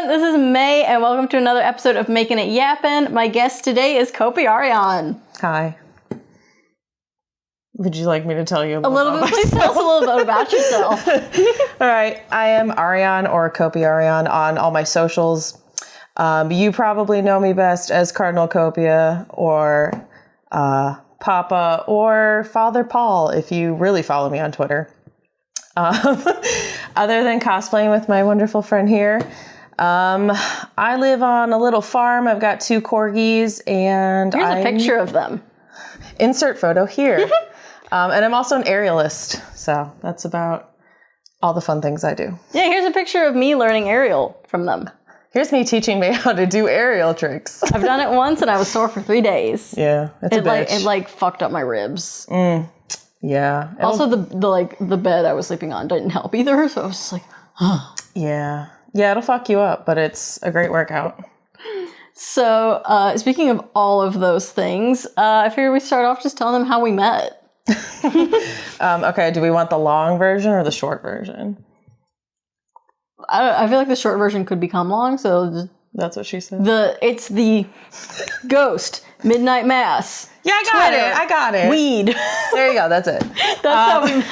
everyone, this is May, and welcome to another episode of Making It Yappin. My guest today is Copiarion. Hi. Would you like me to tell you a little bit? Please tell us a little bit about yourself. All right, I am Arion or Copiarion on all my socials. You probably know me best as Cardinal Copia or Papa or Father Paul if you really follow me on Twitter. Other than cosplaying with my wonderful friend here, I live on a little farm. I've got 2 corgis, and here's a picture of them. Insert photo here. And I'm also an aerialist, so that's about all the fun things I do. Yeah, here's a picture of me learning aerial from them. Here's me teaching me how to do aerial tricks. I've done it once, and I was sore for 3 days. Yeah, it's a bitch. It fucked up my ribs. Yeah. Also, the bed I was sleeping on didn't help either, so I was just like, huh. Yeah. Yeah, it'll fuck you up, but it's a great workout. So, speaking of all of those things, I figured we'd start off just telling them how we met. Okay, do we want the long version or the short version? I feel like the short version could become long, so... That's what she said. It's the ghost, midnight mass. Yeah, I got it. Weed. There you go, that's it. That's how we...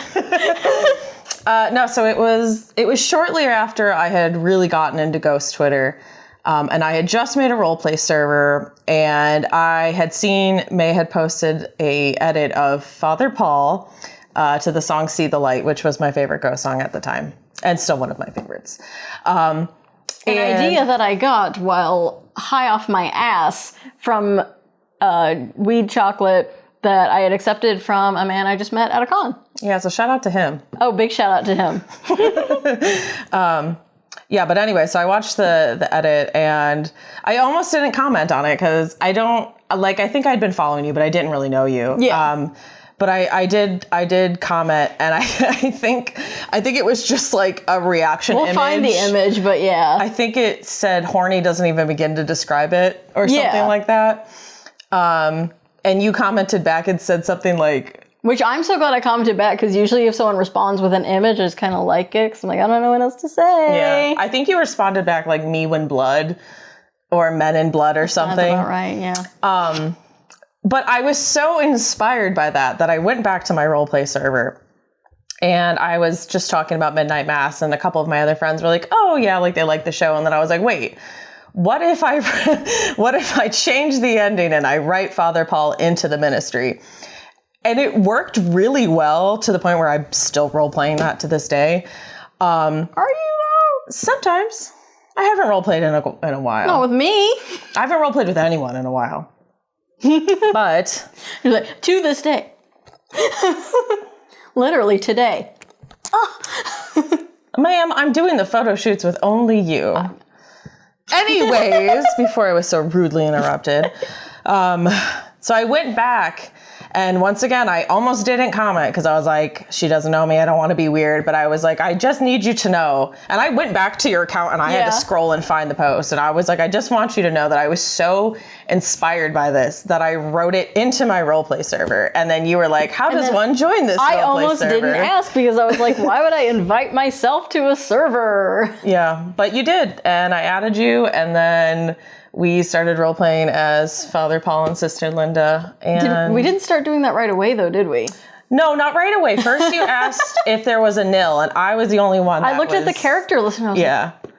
No, so it was shortly after I had really gotten into ghost Twitter. And I had just made a roleplay server, and I had seen May had posted a edit of Father Paul to the song See the Light, which was my favorite ghost song at the time, and still one of my favorites. An idea that I got while high off my ass from weed chocolate that I had accepted from a man I just met at a con. Yeah, so shout out to him. Oh, big shout out to him. Yeah, but anyway, so I watched the edit, and I almost didn't comment on it because I think I'd been following you, but I didn't really know you. Yeah. But I did comment, and I think it was just like a reaction image. We'll find the image, but yeah. I think it said horny doesn't even begin to describe it or something like that. And you commented back and said something like... Which I'm so glad I commented back, because usually if someone responds with an image, I just kind of like it, because I'm like, I don't know what else to say. Yeah, I think you responded back like Me When Blood or Men in Blood or something. That's about right, yeah. But I was so inspired by that I went back to my roleplay server, and I was just talking about Midnight Mass, and a couple of my other friends were like, oh yeah, like they like the show. And then I was like, wait, what if I change the ending and I write Father Paul into the ministry? And it worked really well to the point where I'm still role-playing that to this day. Are you? Sometimes. I haven't role-played in a while. Not with me. I haven't role-played with anyone in a while. But... You're like, to this day. Literally today. Ma'am, I'm doing the photo shoots with only you. Anyways, before I was so rudely interrupted. So I went back, and once again, I almost didn't comment because I was like, she doesn't know me. I don't want to be weird. But I was like, I just need you to know. And I went back to your account, and I had to scroll and find the post. And I was like, I just want you to know that I was so inspired by this that I wrote it into my roleplay server. And then you were like, how does one join this roleplay server? I almost didn't ask because I was like, why would I invite myself to a server? Yeah, but you did. And I added you, and then... we started role-playing as Father Paul and Sister Linda. And we didn't start doing that right away, though, did we? No, not right away. First you asked if there was a nil, and I was the only one that I looked at the character list, and I was like...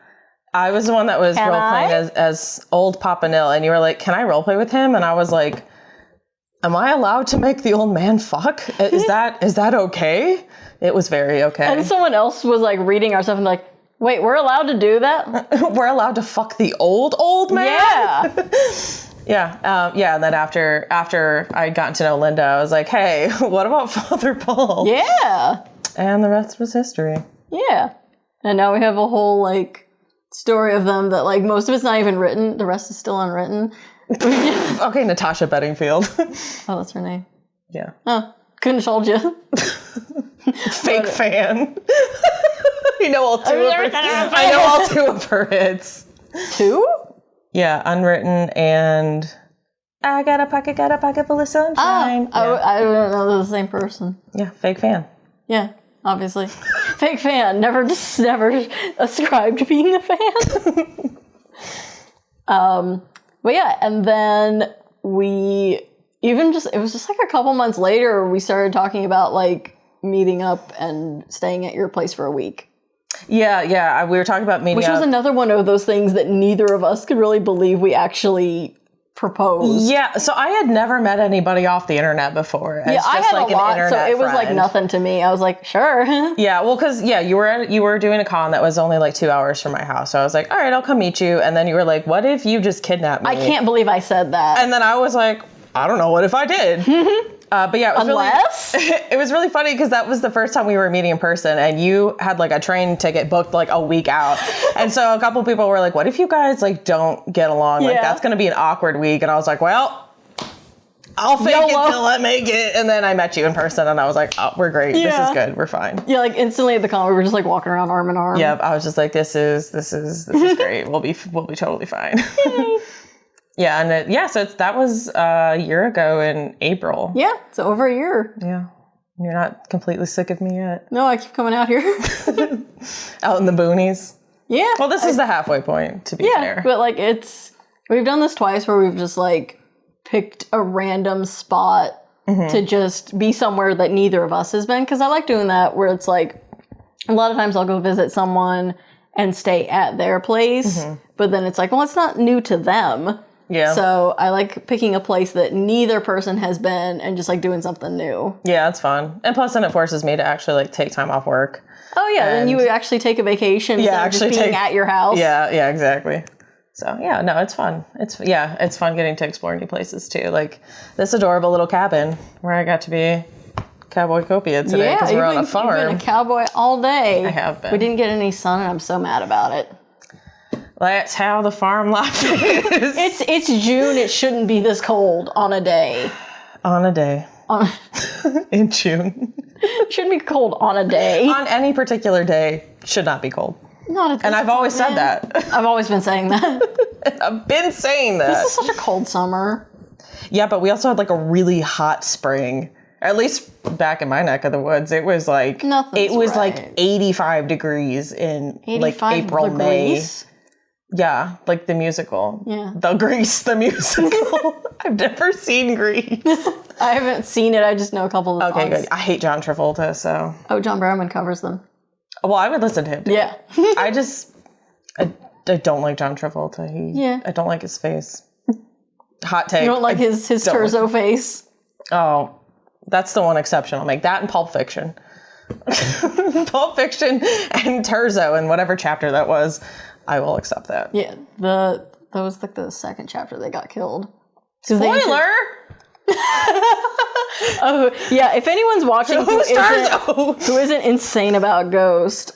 I was the one that was role-playing as old Papa Nil, and you were like, can I role-play with him? And I was like, am I allowed to make the old man fuck? Is that okay? It was very okay. And someone else was like reading our stuff and like, wait, we're allowed to do that? We're allowed to fuck the old man? Yeah. Yeah. And then after I'd gotten to know Linda, I was like, hey, what about Father Paul? Yeah. And the rest was history. Yeah. And now we have a whole, like, story of them that, like, most of it's not even written. The rest is still unwritten. Okay, Natasha Bedingfield. Oh, that's her name. Yeah. Oh, couldn't have told you. Fake fan. I know all two of her hits. 2? Yeah, Unwritten and I got a pocket full of sunshine. I don't know they're the same person. Yeah, fake fan. Yeah, obviously. Fake fan. Never ascribed to being a fan. But yeah, and then it was just like a couple months later, we started talking about like meeting up and staying at your place for a week. Yeah. We were talking about meeting up. Which was another one of those things that neither of us could really believe we actually proposed. Yeah, so I had never met anybody off the internet before. Yeah, I had like a lot, so it was friend. like nothing to me. I was like, sure. Yeah, well, because you were doing a con that was only like 2 hours from my house. So I was like, all right, I'll come meet you. And then you were like, what if you just kidnapped me? I can't believe I said that. And then I was like, I don't know, what if I did? But yeah, it was really funny because that was the first time we were meeting in person, and you had like a train ticket booked like a week out. And so a couple people were like, what if you guys like don't get along? Like that's going to be an awkward week. And I was like, well, I'll fake it till I make it. And then I met you in person and I was like, oh, we're great. Yeah. This is good. We're fine. Yeah, like instantly at the con, we were just like walking around arm in arm. Yeah, I was just like, this is great. We'll be totally fine. Yeah, and so that was a year ago in April. Yeah, so over a year. Yeah. You're not completely sick of me yet. No, I keep coming out here. Out in the boonies. Yeah. Well, this is the halfway point, to be fair. But like we've done this twice where we've just like picked a random spot to just be somewhere that neither of us has been. Because I like doing that where it's like, a lot of times I'll go visit someone and stay at their place. But then it's like, well, it's not new to them. Yeah. So I like picking a place that neither person has been and just like doing something new. Yeah, it's fun. And plus then it forces me to actually like take time off work. Oh yeah, then you would actually take a vacation instead of just being at your house. Yeah, exactly. So yeah, no, it's fun. It's fun getting to explore new places too. Like this adorable little cabin where I got to be Cowboy Copia today because we're on a farm. You've been a cowboy all day. I have been. We didn't get any sun and I'm so mad about it. That's how the farm life is. It's June. It shouldn't be this cold on a day. On a day. In June. It shouldn't be cold on a day. On any particular day, should not be cold. Not at this And I've always said that. I've always been saying that. I've been saying that. This is such a cold summer. Yeah, but we also had like a really hot spring. At least back in my neck of the woods, it was like like 85 degrees in 85 like April, May. Yeah, like the musical. Yeah. The Grease, the musical. I've never seen Grease. I haven't seen it. I just know a couple of songs. Okay, good. I hate John Travolta, so. Oh, John Barrowman covers them. Well, I would listen to him. Yeah. I don't like John Travolta. I don't like his face. Hot take. You don't like his terzo face? Oh, that's the one exception I'll make. That and Pulp Fiction. Pulp Fiction and terzo in whatever chapter that was. I will accept that. Yeah, that was like the second chapter they got killed. Spoiler! Oh, yeah, if anyone's watching who isn't insane about Ghost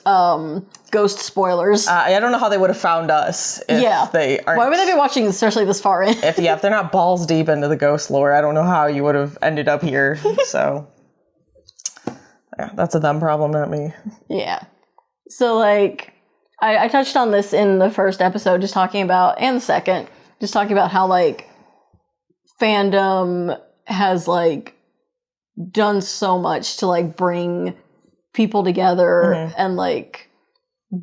spoilers. I don't know how they would have found us if they aren't. Why would they be watching, especially this far in? If they're not balls deep into the Ghost lore, I don't know how you would have ended up here. So, yeah, that's a them problem, not me. Yeah. So, like, I touched on this in the first episode, just talking about, and the second, just talking about how, like, fandom has, like, done so much to, like, bring people together and, like,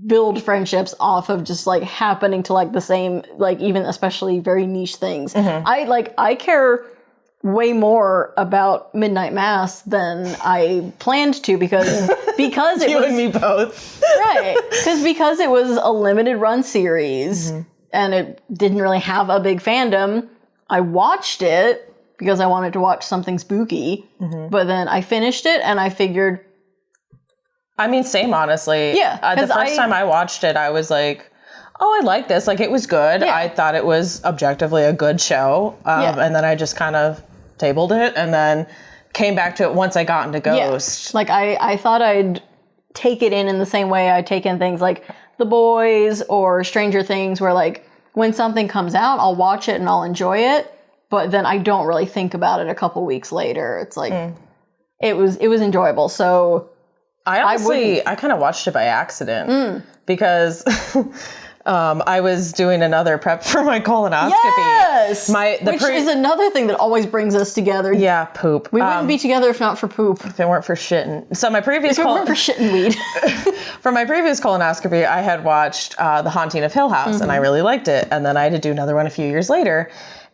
build friendships off of just, like, happening to, like, the same, like, even especially very niche things. I care way more about Midnight Mass than I planned to because it you was, and me both. Right. Because it was a limited run series and it didn't really have a big fandom. I watched it because I wanted to watch something spooky, but then I finished it and I figured... I mean, same, honestly. Yeah. The first time I watched it, I was like, oh, I like this. Like, it was good. Yeah. I thought it was objectively a good show. And then I just kind of tabled it and then came back to it once I got into Ghost. Yeah. Like, I thought I'd take it in the same way I'd taken things like The Boys or Stranger Things, where, like, when something comes out, I'll watch it and I'll enjoy it, but then I don't really think about it a couple weeks later. It's like, it was enjoyable. So I kind of watched it by accident because I was doing another prep for my colonoscopy. Yes! Which is another thing that always brings us together. Yeah, poop. We wouldn't be together if not for poop. If it weren't for shitting. So my previous... If it weren't for shitting weed. for my previous colonoscopy, I had watched The Haunting of Hill House, and I really liked it. And then I had to do another one a few years later.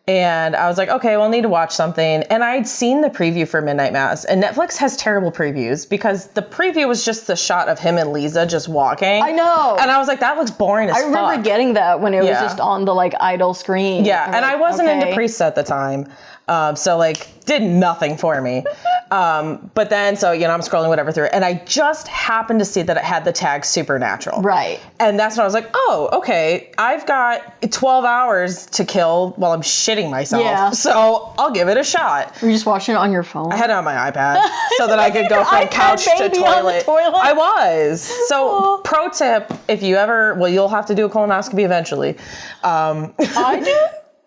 And I was like, okay, well, I need to watch something. And I'd seen the preview for Midnight Mass. And Netflix has terrible previews because the preview was just the shot of him and Lisa just walking. I know. And I was like, that looks boring as fuck. I remember getting that when it was just on the like idle screen. Yeah, and I wasn't into priests at the time. So like did nothing for me. But then, so, you know, I'm scrolling whatever through it, and I just happened to see that it had the tag supernatural. Right. And that's when I was like, oh, okay, I've got 12 hours to kill while I'm shitting myself. Yeah. So I'll give it a shot. Were you just watching it on your phone? I had it on my iPad so that I could go from couch to toilet. I was. So pro tip, if you ever, well, you'll have to do a colonoscopy eventually. I do?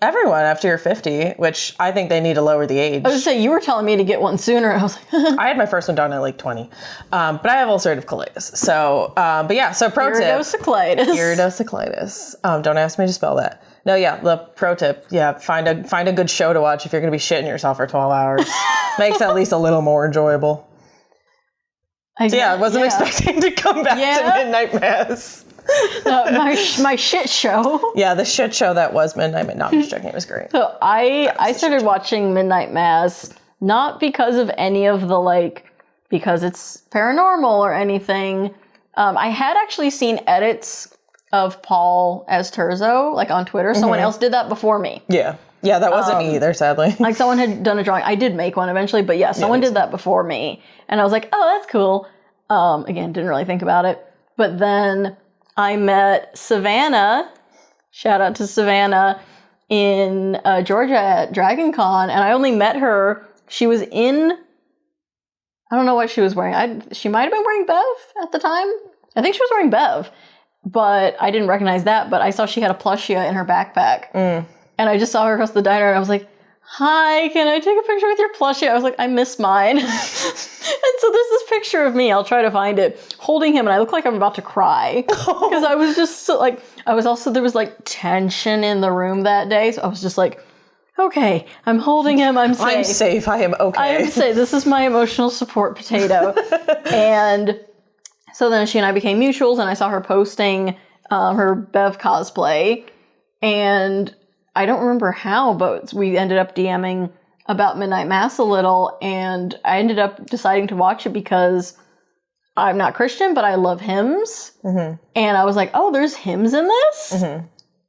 Everyone after you're 50, which I think they need to lower the age. I was going to say, you were telling me to get one sooner. I was like, I had my first one done at like 20. But I have ulcerative colitis. So, but yeah, so pro tip. Iridocyclitis. Don't ask me to spell that. No, yeah, the pro tip. Yeah, find a good show to watch if you're going to be shitting yourself for 12 hours. Makes it at least a little more enjoyable. I wasn't expecting to come back to Midnight Mass. My shit show. Yeah, the shit show that was Midnight Mass. No, I'm just joking. It was great. So I started watching Midnight Mass not because of any of the like, because it's paranormal or anything. I had actually seen edits of Paul as Terzo, like on Twitter. Someone else did that before me. Yeah. Yeah, that wasn't me either, sadly. Like someone had done a drawing. I did make one eventually, but yeah, someone did that before me. And I was like, oh, that's cool. Again, didn't really think about it. But then I met Savannah, shout out to Savannah, in Georgia at Dragon Con, and I only met her, she was in, I don't know what she was wearing. She might have been wearing Bev at the time. I think she was wearing Bev, but I didn't recognize that, but I saw she had a plushie in her backpack. And I just saw her across the diner, and I was like, hi, can I take a picture with your plushie? I was like, I missed mine. And so there's this picture of me, I'll try to find it, holding him, and I look like I'm about to cry. Because I was just so, like, there was like tension in the room that day, so I was just like, okay, I'm holding him, I'm safe. I'm safe, I am okay. I am safe, this is my emotional support potato. And so then she and I became mutuals, and I saw her posting her Bev cosplay, and I don't remember how, but we ended up DMing about Midnight Mass a little, and I ended up deciding to watch it because I'm not Christian, but I love hymns. And I was like, oh, there's hymns in this?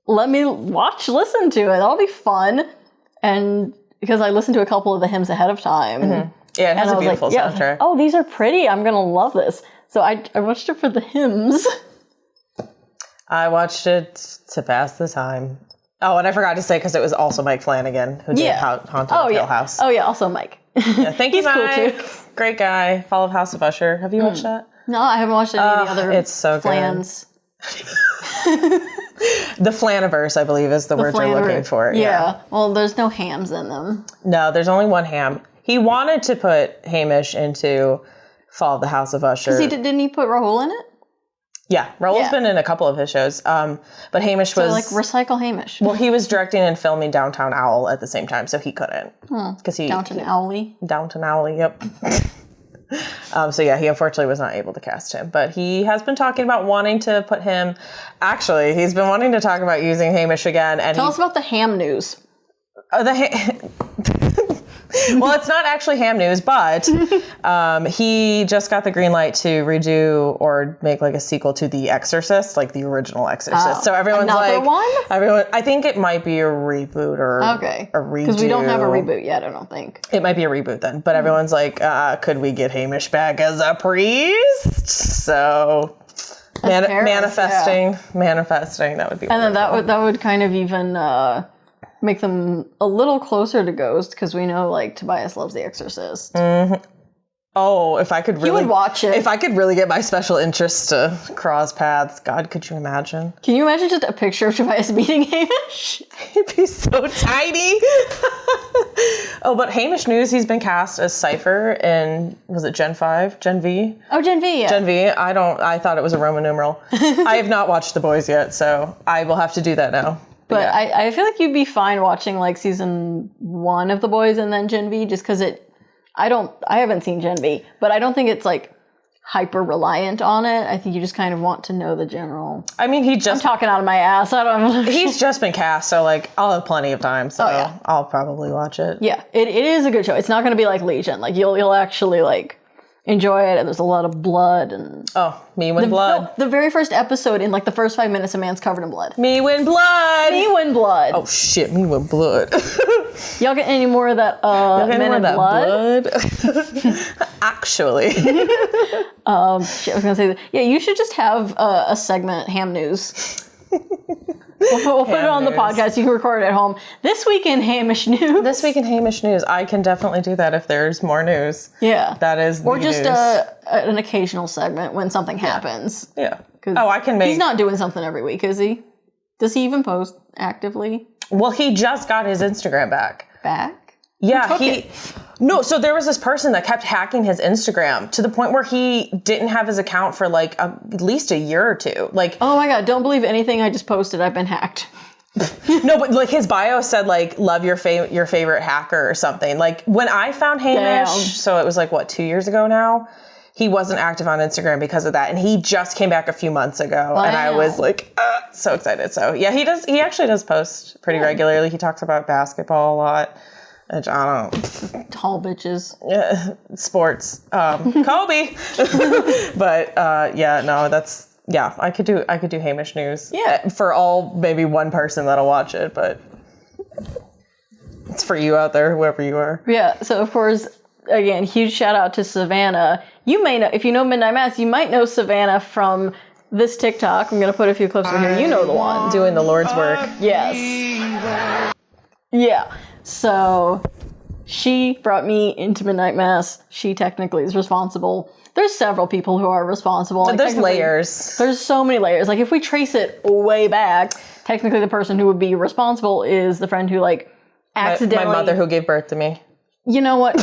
Let me listen to it. That'll be fun. And because I listened to a couple of the hymns ahead of time. Yeah, it has a beautiful soundtrack. Oh, these are pretty. I'm going to love this. So I watched it for the hymns. I watched it to pass the time. Oh, and I forgot to say, because it was also Mike Flanagan who did Haunted of Hill House. Oh, yeah, also Mike. Thank you, He's Mike. cool, too. Great guy. Fall of House of Usher. Have you watched that? No, I haven't watched any of the other It's so Flans. good. The Flaniverse, I believe, is the word you're looking for. Yeah. Well, there's no hams in them. No, there's only one ham. He wanted to put Hamish into Fall of the House of Usher. Didn't he put Rahul in it? Yeah, Raul's been in a couple of his shows, but Hamish was... So, like, recycle Hamish. Well, he was directing and filming Downtown Owl at the same time, so he couldn't. Downton Owly? Downton Owly, yep. So, yeah, he unfortunately was not able to cast him, but he has been talking about wanting to put him... Actually, he's been wanting to talk about using Hamish again, and Tell us about the ham news. Well, it's not actually ham news, but he just got the green light to redo or make like a sequel to The Exorcist, like the original Exorcist. So everyone's I think it might be a reboot or a redo. Because we don't have a reboot yet, I don't think. It might be a reboot then, but everyone's like, could we get Hamish back as a priest? So manifesting, that would be. And then that would kind of even make them a little closer to Ghost, because we know like Tobias loves The Exorcist. Oh, if I could really... He would watch it. If I could really get my special interests to cross paths, God, could you imagine? Can you imagine just a picture of Tobias meeting Hamish? He'd be so tiny. Oh, but Hamish news, he's been cast as Cypher in, was it Gen 5? Gen V? Oh, Gen V, yeah. Gen V. I thought it was a Roman numeral. I have not watched The Boys yet, so I will have to do that now. But yeah. I feel like you'd be fine watching like season 1 of The Boys and then Gen V, just because I haven't seen Gen V, but I don't think it's like hyper reliant on it. I think you just kind of want to know the general. I mean, I'm talking out of my ass. I don't know. He's just been cast, so like I'll have plenty of time. So yeah. I'll probably watch it. Yeah, it is a good show. It's not going to be like Legion. Like you'll actually like enjoy it, and there's a lot of blood and me win blood. No, the very first episode, in like the first 5 minutes, a man's covered in blood. Me win blood. Me win blood. Oh shit, me win blood. Y'all get any more of that Men in Blood? Actually. Shit, I was gonna say that. Yeah, you should just have a segment, Ham News. We'll put it on the podcast. You can record it at home. This week in Hamish News. This week in Hamish News. I can definitely do that if there's more news. Yeah. That is the Or just news. An occasional segment when something happens. Yeah. I can make... He's not doing something every week, is he? Does he even post actively? Well, he just got his Instagram back. Back? Yeah, No, so there was this person that kept hacking his Instagram to the point where he didn't have his account for like at least a year or two. Like, oh my God, don't believe anything I just posted. I've been hacked. No, but like his bio said like, love your favorite hacker or something. Like when I found Hamish, so it was like, what, 2 years ago now? He wasn't active on Instagram because of that. And he just came back a few months ago. Wow. And I was like, so excited. So yeah, he actually does post pretty regularly. He talks about basketball a lot. Which I don't. Tall bitches. Yeah, sports. Kobe. But I could do Hamish News. Yeah. For all maybe one person that'll watch it, but it's for you out there, whoever you are. Yeah. So of course, again, huge shout out to Savannah. You may know, if you know Midnight Mass, you might know Savannah from this TikTok. I'm gonna put a few clips in here. You know the one. Doing the Lord's work. Yes. Yeah. So she brought me into Midnight Mass. She technically is responsible. There's several people who are responsible. Like, there's layers. There's so many layers. Like if we trace it way back, technically the person who would be responsible is the friend who like accidentally... My mother who gave birth to me. You know what?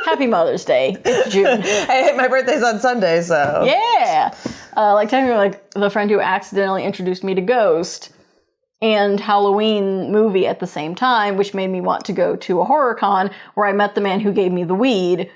Happy Mother's Day. It's June. Hey, my birthday's on Sunday, so... Yeah. Like technically like the friend who accidentally introduced me to Ghost and Halloween movie at the same time, which made me want to go to a horror con where I met the man who gave me the weed.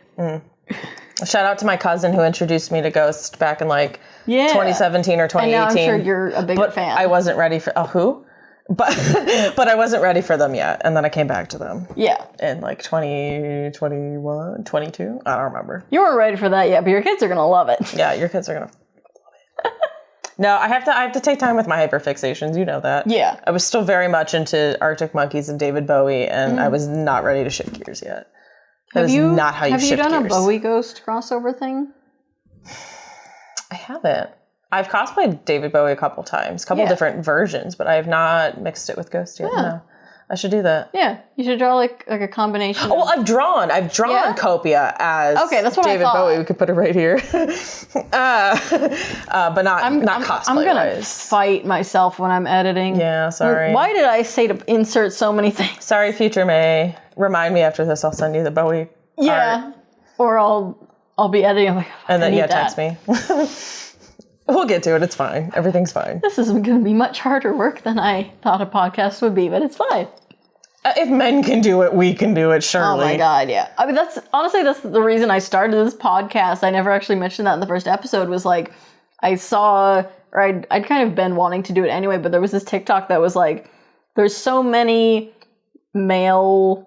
Shout out to my cousin who introduced me to Ghost back in like 2017 or 2018. And now I'm sure you're a bigger fan. I wasn't ready for... who? But I wasn't ready for them yet. And then I came back to them. Yeah. In like 2021, 22? I don't remember. You weren't ready for that yet, but your kids are going to love it. Yeah, your kids are going to love it. No, I have to take time with my hyperfixations. You know that. Yeah. I was still very much into Arctic Monkeys and David Bowie, and I was not ready to shift gears yet. That is not how you shift gears. Have you done a Bowie Ghost crossover thing? I haven't. I've cosplayed David Bowie a couple times, different versions, but I have not mixed it with Ghost yet. Yeah. No. I should do that. Yeah, you should draw like a combination. Oh, well, I've drawn Copia as that's what David I thought. Bowie. We could put it right here, but not cosplay. I'm gonna fight myself when I'm editing. Yeah, sorry. Why did I say to insert so many things? Sorry, future May. Remind me after this. I'll send you the Bowie. art. Or I'll be editing. I'm like, and then text me. We'll get to it. It's fine. Everything's fine. This isn't going to be much harder work than I thought a podcast would be, but it's fine. If men can do it, we can do it, surely. Oh my God, yeah. I mean, that's the reason I started this podcast. I never actually mentioned that in the first episode, was like, I saw, or I'd kind of been wanting to do it anyway, but there was this TikTok that was like, there's so many male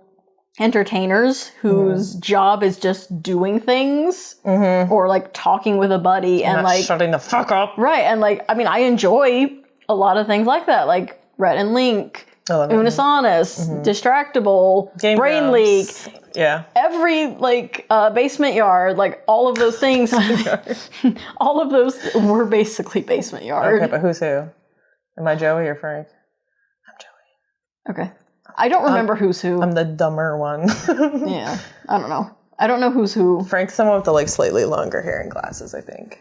entertainers whose job is just doing things or like talking with a buddy and like shutting the fuck up. Right. And like, I mean, I enjoy a lot of things like that, like Rhett and Link, Unisonus, Distractable, Game Brain Grumps. Leak. Yeah. Every like Basement Yard, like all of those things, all of those were basically Basement Yard. Okay, but who's who? Am I Joey or Frank? I'm Joey. Okay. I don't remember who's who. I'm the dumber one. Yeah. I don't know. I don't know who's who. Frank's the one with the like slightly longer hair and glasses, I think.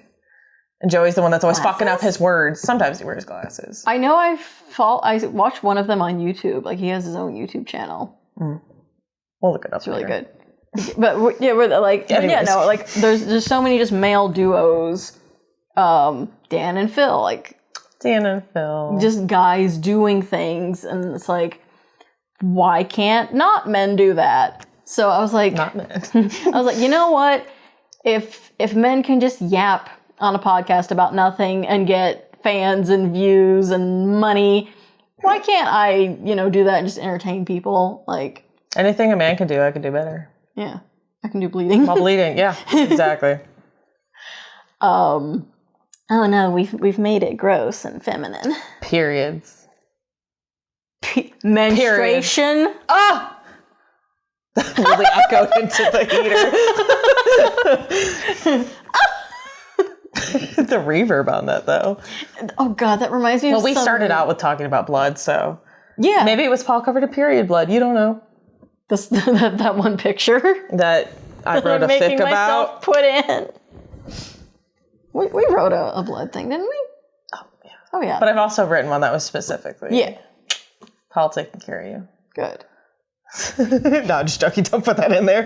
And Joey's the one that's always fucking up his words. Sometimes he wears glasses. I know I watched one of them on YouTube. Like he has his own YouTube channel. We'll look it up. It's really good. But yeah, we're like, there's so many just male duos. Dan and Phil, like Dan and Phil. Just guys doing things, and it's like, why can't not men do that? So I was like, not men. I was like, you know what? if men can just yap on a podcast about nothing and get fans and views and money, why can't I, do that and just entertain people? Like, anything a man can do, I can do better. Yeah, I can do bleeding. While bleeding, yeah, exactly. Oh no, we've made it gross and feminine. Periods. Menstruation. Ah! That really echoed into the heater. The reverb on that, though. Oh god, that reminds me of we started out with talking about blood, so yeah, maybe it was Paul covered in period blood. You don't know. That one picture that I wrote a fic about. Put in. We wrote a blood thing, didn't we? Oh yeah. But I've also written one that was specifically. Yeah. Paul taking care of you. Good. No, I'm just joking. Don't put that in there.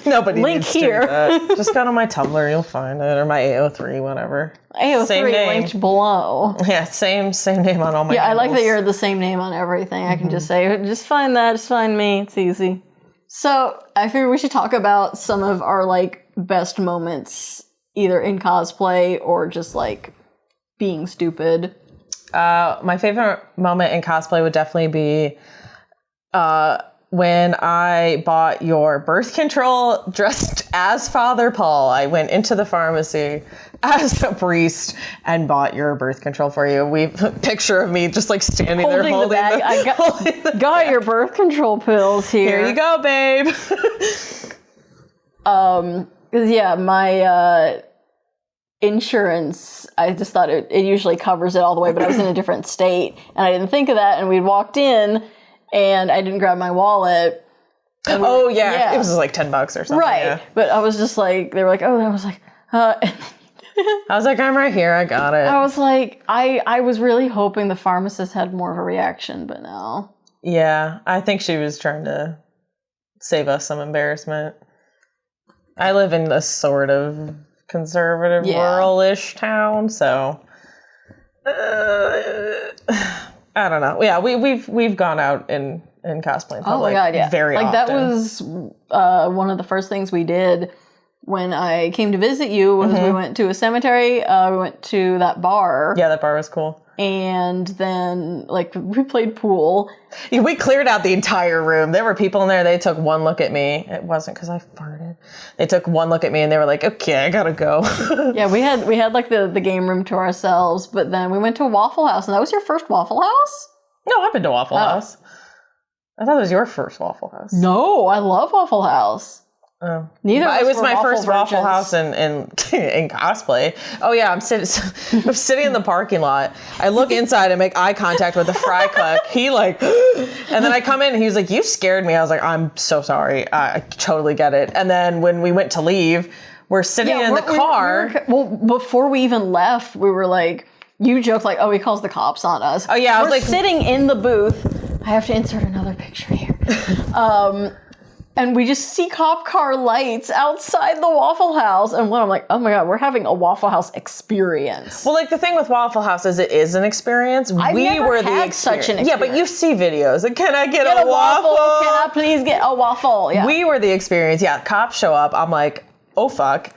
Nobody Link needs here. To do that. Just go to my Tumblr, you'll find it, or my AO3, whatever. AO3 same name. linked below. Yeah, same name on all my. Yeah, handles. I like that you're the same name on everything. I can just say, just find that, just find me. It's easy. So I figured we should talk about some of our best moments, either in cosplay or just being stupid. My favorite moment in cosplay would definitely be when I bought your birth control dressed as Father Paul. I went into the pharmacy as a priest and bought your birth control for you. Picture of me just standing there holding the bag. I got your birth control pills here. Here you go, babe. Yeah, my insurance, I just thought it usually covers it all the way, but I was in a different state and I didn't think of that, and we'd walked in and I didn't grab my wallet. It was $10 or something. Right. Yeah. But I was just they were like, oh, I was like, I was like, I'm right here, I got it. I was like, I was really hoping the pharmacist had more of a reaction, but no. Yeah, I think she was trying to save us some embarrassment. I live in this sort of conservative, rural-ish town, so I don't know. Yeah, we've gone out in cosplay in public. Oh my god, yeah, very often. That was one of the first things we did when I came to visit you. Was we went to a cemetery. We went to that bar. Yeah, that bar was cool. And then we played pool. Yeah, we cleared out the entire room. There were people in there. They took one look at me. It wasn't because I farted. They took one look at me and they were like, "Okay, I gotta go." Yeah, we had the game room to ourselves, but then we went to a Waffle House, and that was your first Waffle House? No, I've been to Waffle House. I thought it was your first Waffle House. No, I love Waffle House. Oh. Neither. It was my first Waffle House in cosplay. Oh yeah, I'm sitting in the parking lot. I look inside and make eye contact with the fry cook. He and then I come in and he was like, "You scared me." I was like, "I'm so sorry. I totally get it." And then when we went to leave, we're sitting in the car. Well, before we even left, we were like, you joked "Oh, he calls the cops on us." Oh yeah, I was sitting in the booth. I have to insert another picture here. And we just see cop car lights outside the Waffle House. And I'm like, oh my God, we're having a Waffle House experience. Well, the thing with Waffle House is it is an experience. I've never had such an experience. Yeah, but you see videos. Can I get a waffle? Can I please get a waffle? Yeah. We were the experience. Yeah, cops show up. I'm like, oh fuck.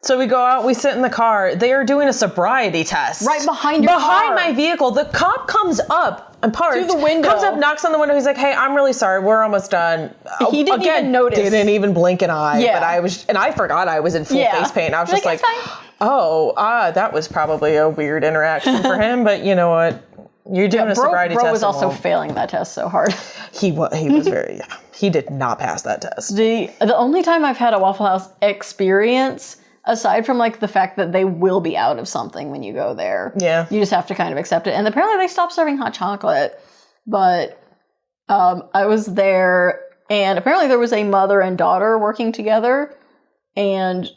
So we go out, we sit in the car. They are doing a sobriety test. Right behind your car. Behind my vehicle. The cop comes up and parked. Through the window. Comes up, knocks on the window. He's like, "Hey, I'm really sorry. We're almost done." He didn't even notice. Didn't even blink an eye. Yeah. But I forgot I was in full face paint. I was just that was probably a weird interaction for him. But you know what? You're doing a sobriety test. Bro was also failing that test so hard. He was very, he did not pass that test. The only time I've had a Waffle House experience, aside from the fact that they will be out of something when you go there. Yeah. You just have to kind of accept it. And apparently they stopped serving hot chocolate. But I was there, and apparently there was a mother and daughter working together. And,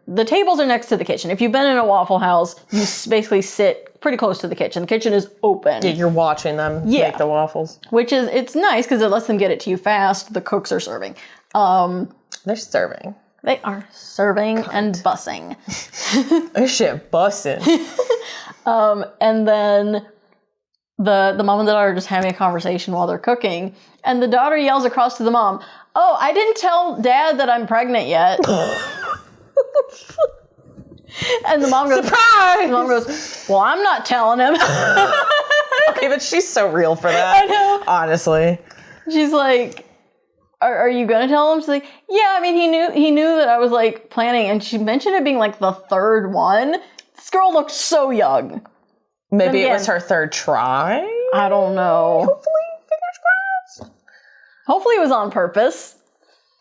the tables are next to the kitchen. If you've been in a Waffle House, you basically sit pretty close to the kitchen. The kitchen is open. Yeah, you're watching them make the waffles. Which it's nice because it lets them get it to you fast. The cooks are serving. They're serving. They are serving and bussing. This shit bussing. And then the mom and the daughter are just having a conversation while they're cooking. And the daughter yells across to the mom, "Oh, I didn't tell Dad that I'm pregnant yet." And the mom goes, surprise! The mom goes, well, I'm not telling him. Okay, but she's so real for that. I know. Honestly. She's like, are you gonna tell him? She's like, yeah, I mean, he knew that I was like planning, and she mentioned it being like the third one. This girl looked so young. Maybe it was her third try? I don't know. Hopefully, fingers crossed. Hopefully it was on purpose.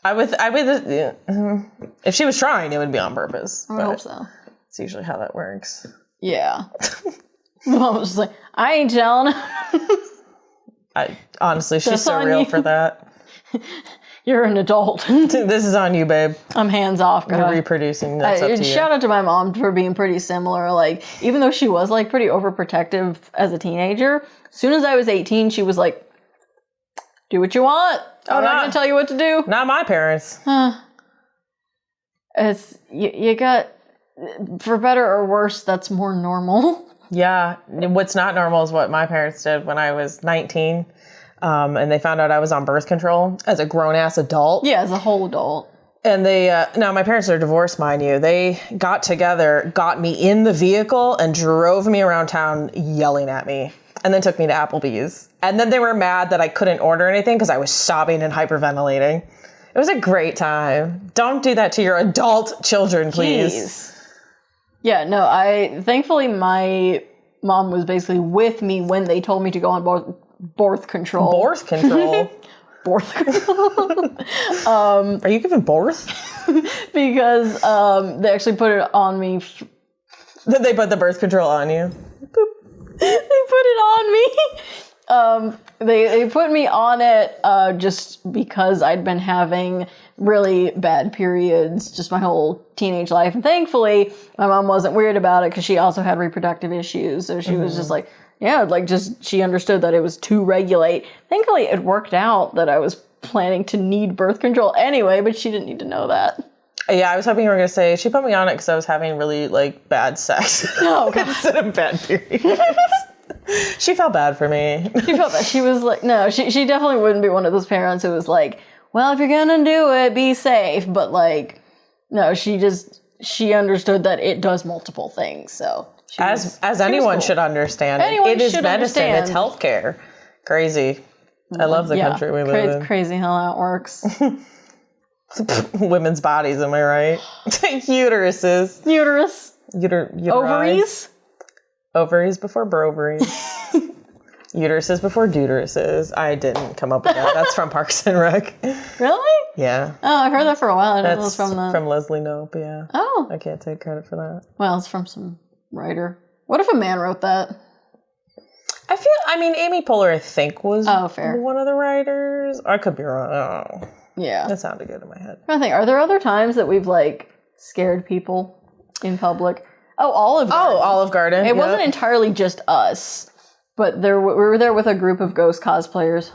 If she was trying, it would be on purpose. I would hope so. It's usually how that works. Yeah. Mom was just like, I ain't telling him. Honestly, she's so real for that. You're an adult. This is on you, babe. I'm hands off. You're reproducing. That's up to you. Shout out to my mom for being pretty similar. Like, even though she was like pretty overprotective as a teenager, as soon as I was 18, she was like, do what you want. I'm not going to tell you what to do. Not my parents. It's, you got, for better or worse, that's more normal. Yeah. What's not normal is what my parents did when I was 19. And they found out I was on birth control as a grown-ass adult. Yeah, as a whole adult. And they, now my parents are divorced, mind you. They got together, got me in the vehicle, and drove me around town yelling at me. And then took me to Applebee's. And then they were mad that I couldn't order anything because I was sobbing and hyperventilating. It was a great time. Don't do that to your adult children, please. Jeez. Yeah, no, thankfully my mom was basically with me when they told me to go on birth control. Birth control? Birth control. Are you giving birth? Because they actually put it on me. They put the birth control on you? Boop. They put it on me. They put me on it just because I'd been having really bad periods just my whole teenage life. And thankfully, my mom wasn't weird about it because she also had reproductive issues. So she was just like, yeah, like she understood that it was to regulate. Thankfully, it worked out that I was planning to need birth control anyway, but she didn't need to know that. Yeah, I was hoping you were going to say, she put me on it because I was having really, like, bad sex. Oh, God. Instead of bad periods. She felt bad for me. She felt bad. She was like, no, she definitely wouldn't be one of those parents who was like, well, if you're going to do it, be safe. But, like, no, she understood that it does multiple things, so. As anyone should understand. It is medicine. It's healthcare. Crazy. I love the country we live in. Crazy how that works. Women's bodies, am I right? Uteruses. Uterus. Ovaries? Ovaries before brovaries. Uteruses before deuteruses. I didn't come up with that. That's from Parks and Rec. Really? Yeah. Oh, I've heard that for a while. I didn't know it was from that. From Leslie Knope, yeah. Oh. I can't take credit for that. Well, it's from some writer. What if a man wrote that? Amy Poehler, I think, was fair. one of the writers. I could be wrong. Oh. Yeah. That sounded good in my head. I think, are there other times that we've, like, scared people in public? Oh, Olive Garden. Oh, Olive Garden. It wasn't entirely just us, but we were there with a group of ghost cosplayers.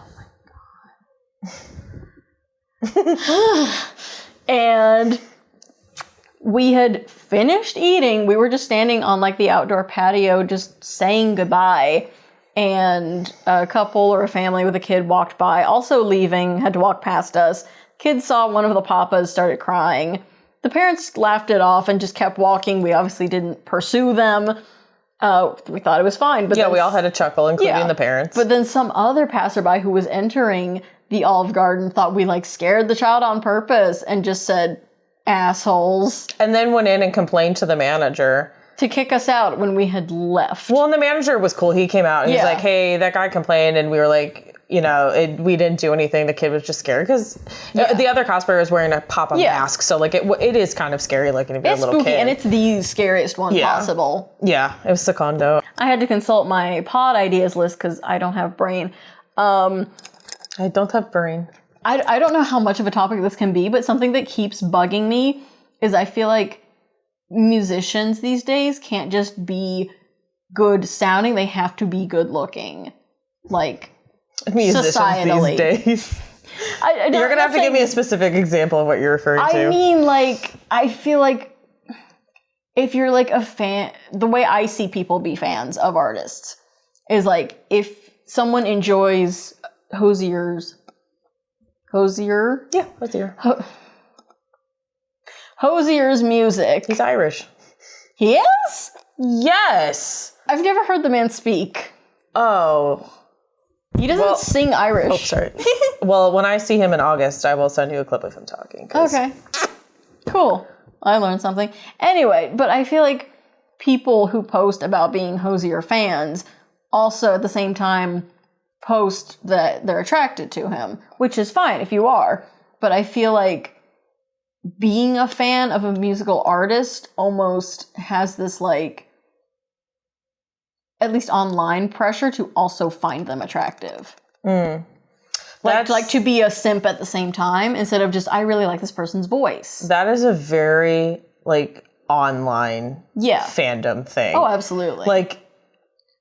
Oh, my God. And we had finished eating. We were just standing on, like, the outdoor patio just saying goodbye. And a couple or a family with a kid walked by, also leaving, had to walk past us. Kids saw one of the papas, started crying. The parents laughed it off and just kept walking. We obviously didn't pursue them. We thought it was fine. But yeah, we all had a chuckle, including the parents. But then some other passerby who was entering the Olive Garden thought we, like, scared the child on purpose and just said, assholes. And then went in and complained to the manager. To kick us out when we had left. Well, and the manager was cool. He came out and he's like, hey, that guy complained. And we were like, we didn't do anything. The kid was just scared because the other cosplayer was wearing a pop-up mask. So, like, it is kind of scary looking to be a little spooky, kid. And it's the scariest one possible. Yeah, it was Secondo. I had to consult my pod ideas list because I don't have brain. I don't have brain. I don't know how much of a topic this can be, but something that keeps bugging me is I feel like musicians these days can't just be good sounding, they have to be good looking. Like, musicians societally. These days. You're going to have to give me a specific example of what you're referring to. I mean, like, I feel like if you're, like, a fan, the way I see people be fans of artists is, like, if someone enjoys Hosier? Yeah, Hosier. Hosier's music. He's Irish. He is? Yes. I've never heard the man speak. Oh. He doesn't sing Irish. Oh, sorry. Well, when I see him in August, I will send you a clip of him talking. Okay. Cool. I learned something. Anyway, but I feel like people who post about being Hosier fans also at the same time post that they're attracted to him, which is fine if you are. But I feel like being a fan of a musical artist almost has this, like, at least online pressure to also find them attractive. Like to be a simp at the same time instead of just, I really like this person's voice. That is a very, like, online fandom thing. Oh, absolutely. Like,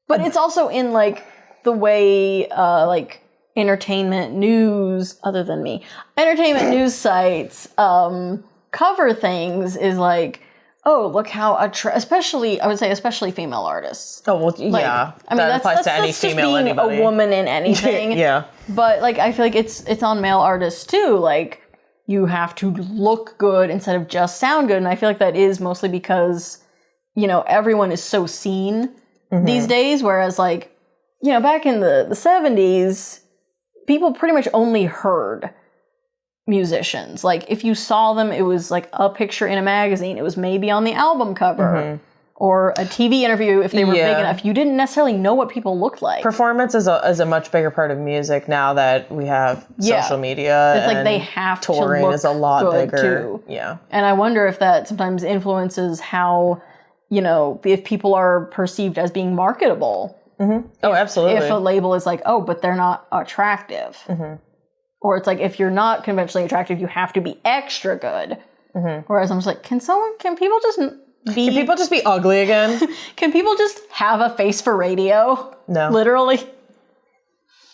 but it's also in, like, the way, like, entertainment news, other than me, entertainment news sites cover things is like, oh, look how especially, I would say, especially female artists. Oh, well, yeah. I mean, that applies to any female, being anybody. A woman in anything. Yeah. But, like, I feel like it's on male artists, too. Like, you have to look good instead of just sound good. And I feel like that is mostly because, you know, everyone is so seen these days. Whereas, like, you know, back in the 70s, people pretty much only heard musicians. Like, if you saw them, it was like a picture in a magazine. It was maybe on the album cover or a TV interview if they were big enough. You didn't necessarily know what people looked like. Performance is a much bigger part of music now that we have social media. It's like they have touring to look is a lot good bigger. Too. Yeah. And I wonder if that sometimes influences how, you know, if people are perceived as being marketable. Oh, absolutely. If a label is like, oh, but they're not attractive. Or it's like, if you're not conventionally attractive, you have to be extra good. Whereas I'm just like, can people just be... Can people just be ugly again? Can people just have a face for radio? No. Literally?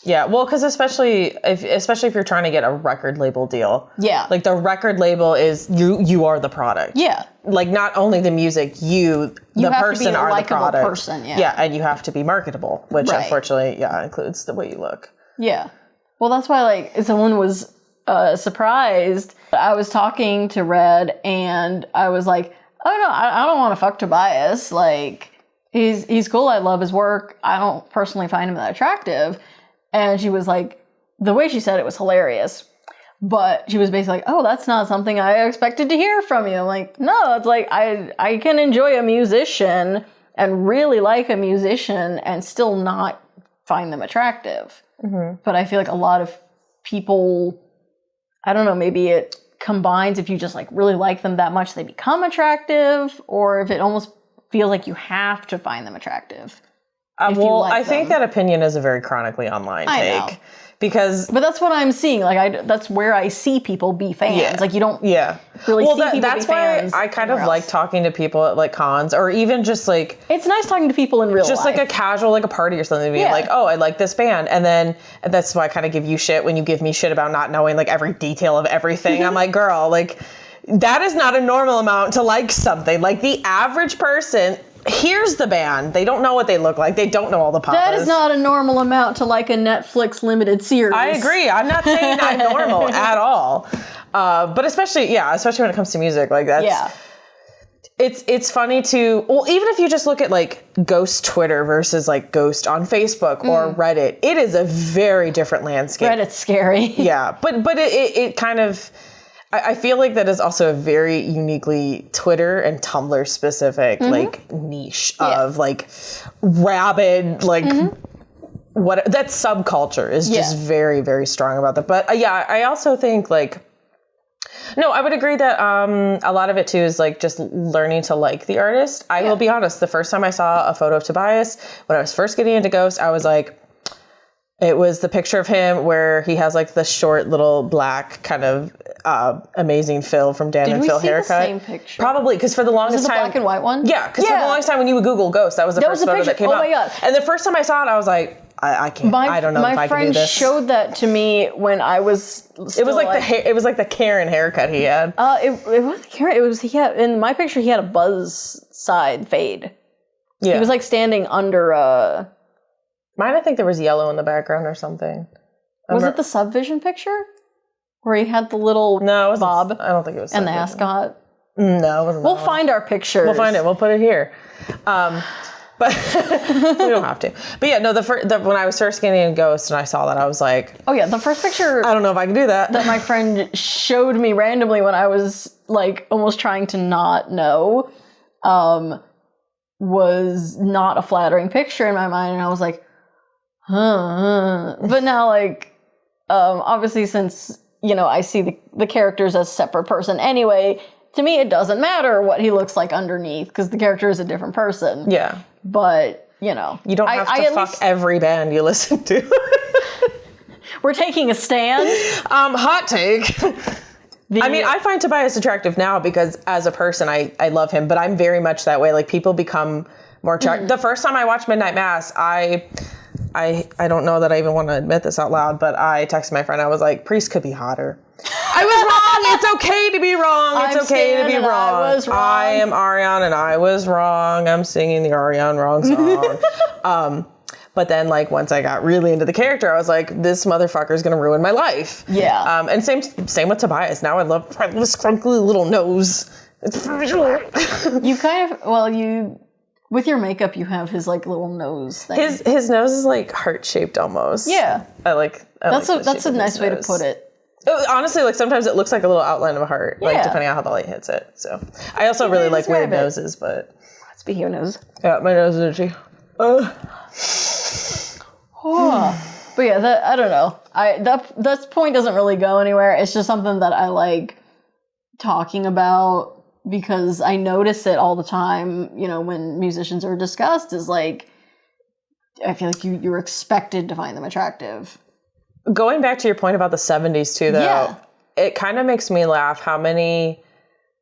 Yeah, well, because especially if you're trying to get a record label deal. Yeah. Like, the record label is, you are the product. Yeah. Like, not only the music, the person are the product. Person, yeah. Yeah, and you have to be marketable, which unfortunately, includes the way you look. Yeah. Well, that's why, like, someone was surprised. I was talking to Red, and I was like, oh, no, I don't want to fuck Tobias. Like, he's cool. I love his work. I don't personally find him that attractive. And she was like, the way she said it was hilarious. But she was basically like, oh, that's not something I expected to hear from you. I'm like, no, it's like, I can enjoy a musician and really like a musician and still not find them attractive. But I feel like a lot of people, I don't know, maybe it combines if you just like really like them that much, they become attractive, or if it almost feels like you have to find them attractive. Well, I think that opinion is a very chronically online take. But that's what I'm seeing. Like, that's where I see people be fans. Yeah. Like, you don't really see people that's be fans. why I kind of like talking to people at, like, cons, or even just, like... It's nice talking to people in real life. Just, like, a casual, like, a party or something. Being like, oh, I like this band. And that's why I kind of give you shit when you give me shit about not knowing, like, every detail of everything. I'm like, girl, like, that is not a normal amount to like something. Like, the average person... Here's the band. They don't know what they look like. They don't know all the papas. That is not a normal amount to like a Netflix limited series. I agree. I'm not saying not normal at all. But especially when it comes to music, like that's... Yeah. It's funny to... Well, even if you just look at like Ghost Twitter versus like Ghost on Facebook or Reddit, it is a very different landscape. Reddit's scary. Yeah. But it kind of... I feel like that is also a very uniquely Twitter and Tumblr specific, like, niche of, like, rabid, like, what that subculture is just very, very strong about that. But, I also think, like, no, I would agree that a lot of it, too, is, like, just learning to like the artist. I will be honest, the first time I saw a photo of Tobias, when I was first getting into Ghost, I was like, it was the picture of him where he has, like, the short little black kind of amazing Phil from Dan and Phil haircut. The same picture? Probably, because for the longest time... Was it the black and white one? Yeah, because for the longest time when you would Google Ghost, that was the first photo that came up. Oh my God. And the first time I saw it, I was like, I can't, I don't know if I can do this. My friend showed that to me when I was It was like the Karen haircut he had. It wasn't Karen, in my picture he had a buzz side fade. Yeah. He was like standing under Mine, I think there was yellow in the background or something. Was it the Subvision picture? Where he had the little bob? I don't think it was and the ascot? No, it wasn't. We'll find our pictures. We'll find it. We'll put it here. But we don't have to. But yeah, no, when I was first getting Ghost and I saw that, I was like, oh yeah, the first picture I don't know if I can do that. That my friend showed me randomly when I was like almost trying to not know, was not a flattering picture in my mind. And I was like, But now like, obviously since, you know, I see the characters as a separate person anyway, to me it doesn't matter what he looks like underneath because the character is a different person. Yeah. But, you know. You don't have to fuck every band you listen to. We're taking a stand. Hot take. I mean, I find Tobias attractive now because as a person, I love him, but I'm very much that way. Like, people become more attractive. The first time I watched Midnight Mass, I don't know that I even want to admit this out loud, but I texted my friend. I was like, Priest could be hotter. I was wrong. It's okay to be wrong. It's okay to be wrong. I was wrong. I am Arion and I was wrong. I'm singing the Arion wrong song. But then, like, once I got really into the character, I was like, this motherfucker is going to ruin my life. Yeah. And same with Tobias. Now I love this crunkly little nose. You kind of, with your makeup, you have his, like, little nose thing. His nose is, like, heart-shaped almost. Yeah. That's a nice way to put it. Honestly, like, sometimes it looks like a little outline of a heart, like, depending on how the light hits it. So, I also really like weird noses, but... Speaking of nose. Yeah, my nose is itchy. But yeah, I don't know. That point doesn't really go anywhere. It's just something that I like talking about because I notice it all the time, you know, when musicians are discussed, is like, I feel like you're expected to find them attractive. Going back to your point about the 70s too, though, it kind of makes me laugh how many,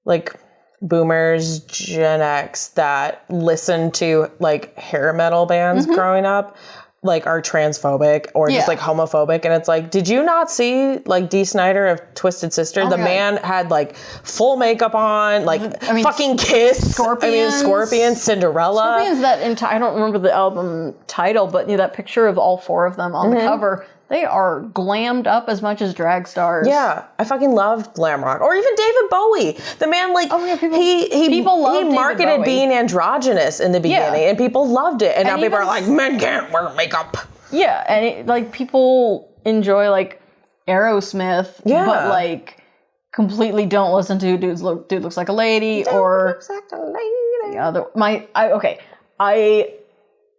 like, boomers, Gen X that listen to, like, hair metal bands growing up, like, are transphobic or just, like, homophobic. And it's like, did you not see, like, Dee Snider of Twisted Sister? The man had, like, full makeup on, like, fucking Kiss. Scorpions, Cinderella. Scorpions, I don't remember the album title, but you know, that picture of all four of them on the cover, they are glammed up as much as drag stars. Yeah, I fucking loved glam rock. Or even David Bowie. The man, like, he marketed being androgynous in the beginning, and people loved it. And now people are like, men can't wear makeup. Yeah, and people enjoy, like, Aerosmith, but, like, completely don't listen to dude looks like a lady, or looks like a lady.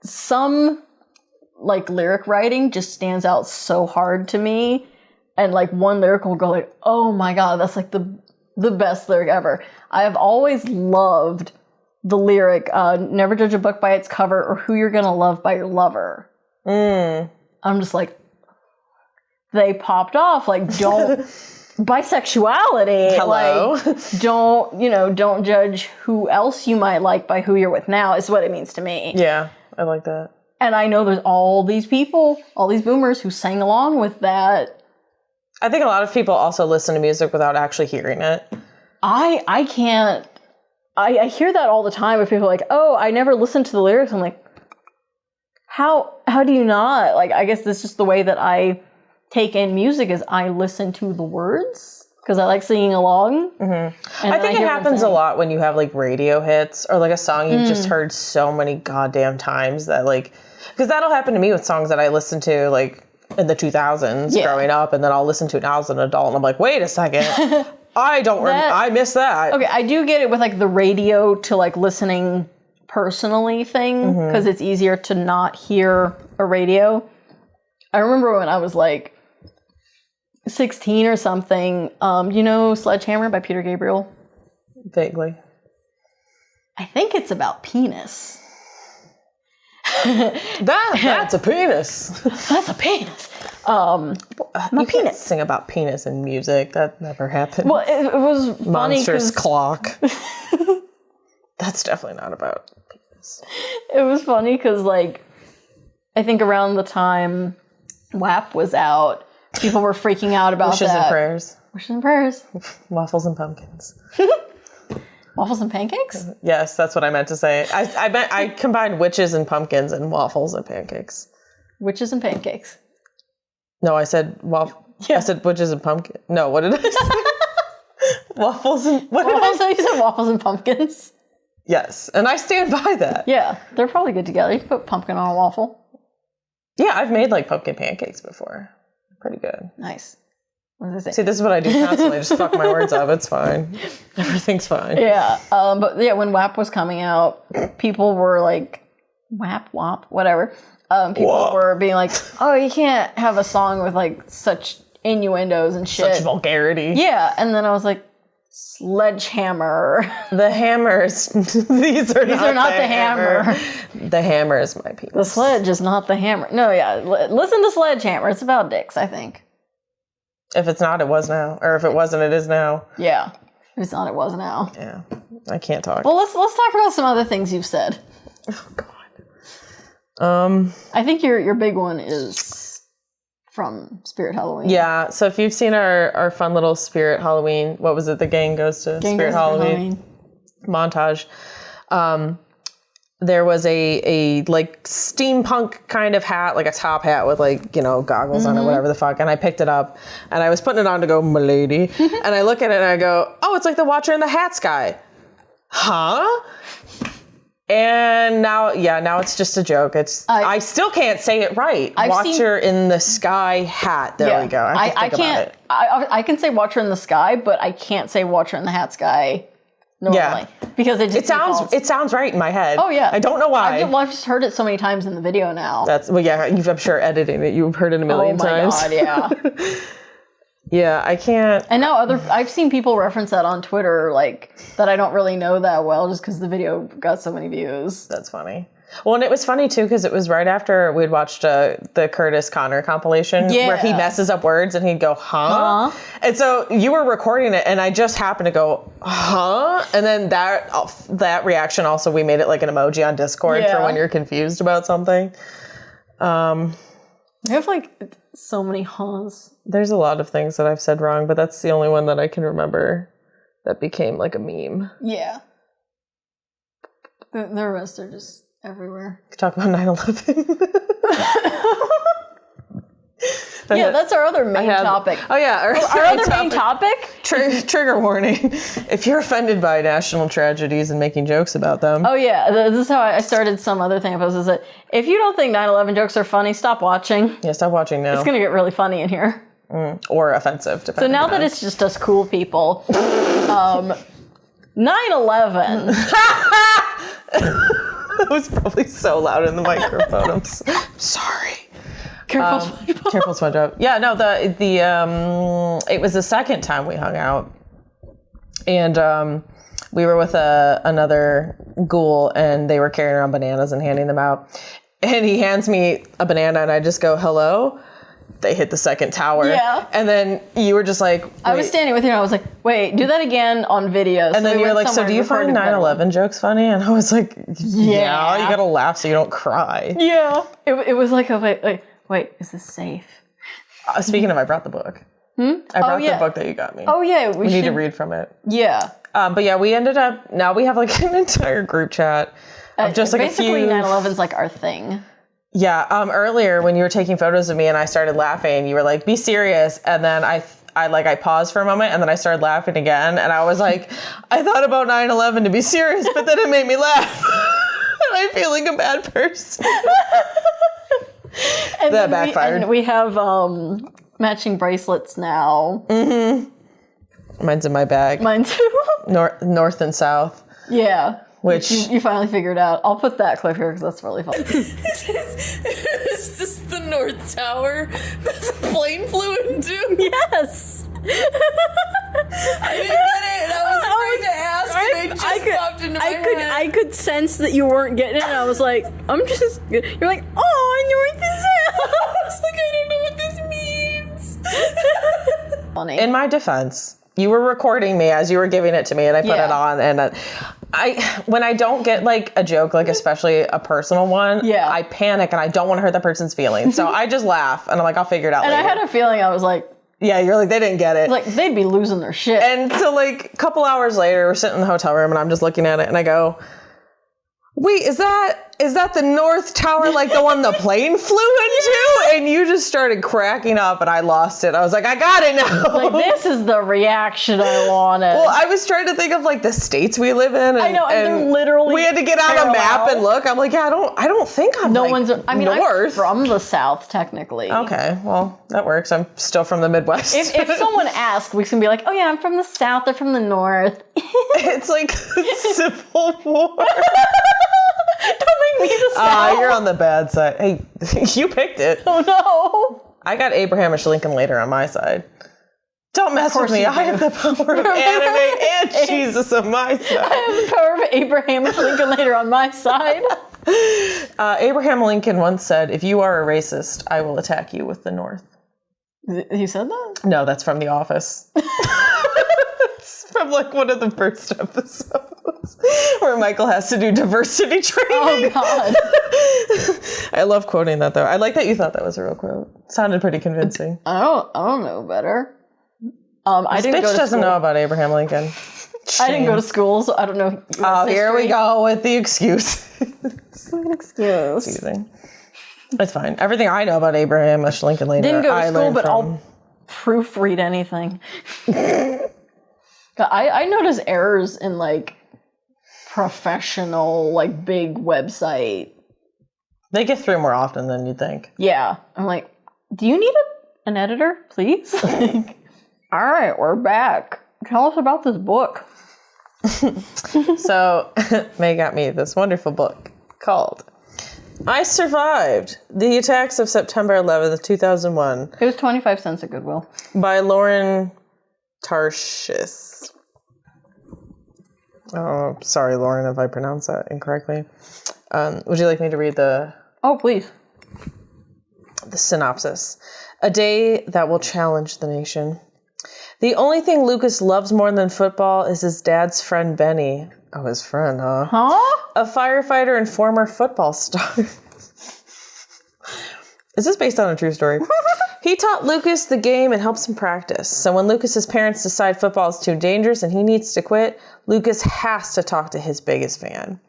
Some like lyric writing just stands out so hard to me, and like one lyric will go like, oh my god, that's like the best lyric ever. I have always loved the lyric, never judge a book by its cover or who you're gonna love by your lover. I'm just like, they popped off, like, don't bisexuality. Hello. Like, don't judge who else you might like by who you're with now, is what it means to me. Yeah, I like that. And I know there's all these people, all these boomers who sang along with that. I think a lot of people also listen to music without actually hearing it. I can't. I hear that all the time with people like, oh, I never listened to the lyrics. I'm like, how do you not? Like, I guess that's just the way that I take in music, is I listen to the words because I like singing along. I think it happens a lot when you have, like, radio hits or, like, a song you've just heard so many goddamn times that, like, because that'll happen to me with songs that I listened to, like, in the 2000s growing up, and then I'll listen to it now as an adult, and I'm like, wait a second, I missed that. Okay, I do get it with, like, the radio to, like, listening personally thing, because it's easier to not hear a radio. I remember when I was, like, 16 or something, you know Sledgehammer by Peter Gabriel? Vaguely. I think it's about penis. That's a penis. That's a penis. You can't sing about penis in music. That never happened. Well, it was funny. Monstrous clock. That's definitely not about penis. It was funny because, like, I think around the time WAP was out, people were freaking out about Wishes and prayers. Wishes and prayers. Waffles and pumpkins. Waffles and pancakes? Yes, that's what I meant to say. I combined witches and pumpkins and waffles and pancakes. Witches and pancakes. No, I said I said witches and pumpkin. No, what did I say? Waffles and what did Also, you said waffles and pumpkins. Yes, and I stand by that. Yeah, they're probably good together. You can put pumpkin on a waffle. Yeah, I've made like pumpkin pancakes before. Pretty good. Nice. What does it say? See, this is what I do constantly. I just fuck my words up. It's fine. Everything's fine. Yeah, but yeah, when WAP was coming out, people were like, WAP, whatever. People were being like, oh, you can't have a song with like such innuendos and shit. Such vulgarity. Yeah, and then I was like, sledgehammer. The hammers. These are not the hammer. The hammer is my penis. The sledge is not the hammer. No, yeah. Listen to Sledgehammer. It's about dicks, I think. If it's not, it was now. Or if it wasn't, it is now. Yeah. If it's not, it was now. Yeah. I can't talk. Well, let's talk about some other things you've said. Oh, God. I think your big one is from Spirit Halloween. Yeah. So if you've seen our fun little Spirit Halloween, what was it? The gang goes to Spirit Halloween montage. There was a like steampunk kind of hat, like a top hat with like, you know, goggles on it, whatever the fuck. And I picked it up and I was putting it on to go, milady. And I look at it and I go, oh, it's like the Watcher in the Hats guy. Huh? And now it's just a joke. I still can't say it right. Watcher in the Sky hat. There we go. I can't. I can say Watcher in the Sky, but I can't say Watcher in the Hat Sky normally because it sounds right in my head. Oh yeah, I don't know why. I've just heard it so many times in the video now. I'm sure editing it, you've heard it a million times. Oh my God, yeah. Yeah, I can't. And now I've seen people reference that on Twitter, like, that I don't really know that well, just because the video got so many views. That's funny. Well, and it was funny, too, because it was right after we'd watched the Curtis Connor compilation, where he messes up words and he'd go, huh? And so you were recording it, and I just happened to go, huh? And then that reaction also, we made it like an emoji on Discord for when you're confused about something. I have, like, so many huhs. There's a lot of things that I've said wrong, but that's the only one that I can remember that became like a meme. Yeah. The rest are just everywhere. Talk about 9/11. Yeah, that's our other main topic. Oh yeah, our other main topic? Trigger warning. If you're offended by national tragedies and making jokes about them. Oh yeah, this is how I started some other thing. Is that if you don't think 9/11 jokes are funny, stop watching. Yeah, stop watching now. It's going to get really funny in here. Or offensive, depending. So now that it's just us cool people, 9/11. That was probably so loud in the microphone. I'm sorry. Careful, SpongeBob. Careful, SpongeBob. Yeah, no, it was the second time we hung out, and we were with another ghoul, and they were carrying around bananas and handing them out. And he hands me a banana, and I just go, hello. They hit the second tower. Yeah. And then you were just like, wait. I was standing with you and I was like, wait, do that again on video. And then you were like, so do you find 9/11 jokes funny? And I was like, yeah, you gotta laugh so you don't cry. Yeah. It was like, wait, is this safe? Speaking of, I brought the book. I brought the book that you got me. Oh yeah. We need to read from it. Yeah. But yeah, we ended up, now we have like an entire group chat of just like basically 9/11's like our thing. Yeah, earlier when you were taking photos of me and I started laughing, you were like, be serious. And then I paused for a moment and then I started laughing again. And I was like, I thought about 9/11 to be serious, but then it made me laugh. And I feel like a bad person. And that backfired. We have matching bracelets now. Mm-hmm. Mine's in my bag. Mine too. North and south. Yeah. Which you finally figured out. I'll put that clip here because that's really fun. Is this the North Tower that the plane flew into? Yes. I didn't get it, and I was afraid to ask, and it just popped into my head. I could sense that you weren't getting it, and I was like, you're like, oh, North and South. I was like, I don't know what this means. Funny. In my defense, you were recording me as you were giving it to me, and I put it on, and when I don't get like a joke, like especially a personal one, I panic and I don't want to hurt the person's feelings. So I just laugh and I'm like, I'll figure it out later. And I had a feeling I was like, yeah, you're like, they didn't get it. Like they'd be losing their shit. And so like a couple hours later, we're sitting in the hotel room and I'm just looking at it and I go, wait, is that the North Tower, like the one the plane flew into? And you just started cracking up and I lost it. I was like, I got it now. Like, this is the reaction I wanted. Well, I was trying to think of like the states we live in. And, I know, and they're literally we had to get out a map and look. I'm like, yeah, I don't think I'm North. I'm North. from the South, technically. Okay, well, that works. I'm still from the Midwest. If someone asked, we can be like, oh yeah, I'm from the South, they're from the North. It's like Civil War. Don't make me the South. You're on the bad side. Hey, you picked it. Oh no. I got Abrahamish Lincolnlater on my side. Don't mess with me. I have the power of anime and Jesus on my side. I have the power of Abrahamish Lincolnlater on my side. Abraham Lincoln once said, if you are a racist, I will attack you with the North. He said that? No, that's from The Office. It's from like one of the first episodes where Michael has to do diversity training. Oh God. I love quoting that though. I like that you thought that was a real quote. Sounded pretty convincing. I don't know better. This bitch doesn't know about Abraham Lincoln. I didn't go to school, so I don't know. Oh, here we go with the excuse. It's an excuse. Confusing. It's fine. Everything I know about Abrahamish Lincolnlater, Didn't go to school, but from... I'll proofread anything. I notice errors in like professional, like big website. They get through more often than you'd think. Yeah, I'm like, do you need an editor, please? All right, we're back. Tell us about this book. So, May got me this wonderful book called I Survived the Attacks of September 11th, 2001. It was 25 cents at Goodwill. By Lauren Tarshis. Oh, sorry, Lauren, if I pronounced that incorrectly. Would you like me to read the please. The synopsis? A day that will challenge the nation. The only thing Lucas loves more than football is his dad's friend Benny. Oh, his friend, huh? Huh? A firefighter and former football star. Is this based on a true story? He taught Lucas the game and helps him practice. So when Lucas's parents decide football is too dangerous and he needs to quit, Lucas has to talk to his biggest fan.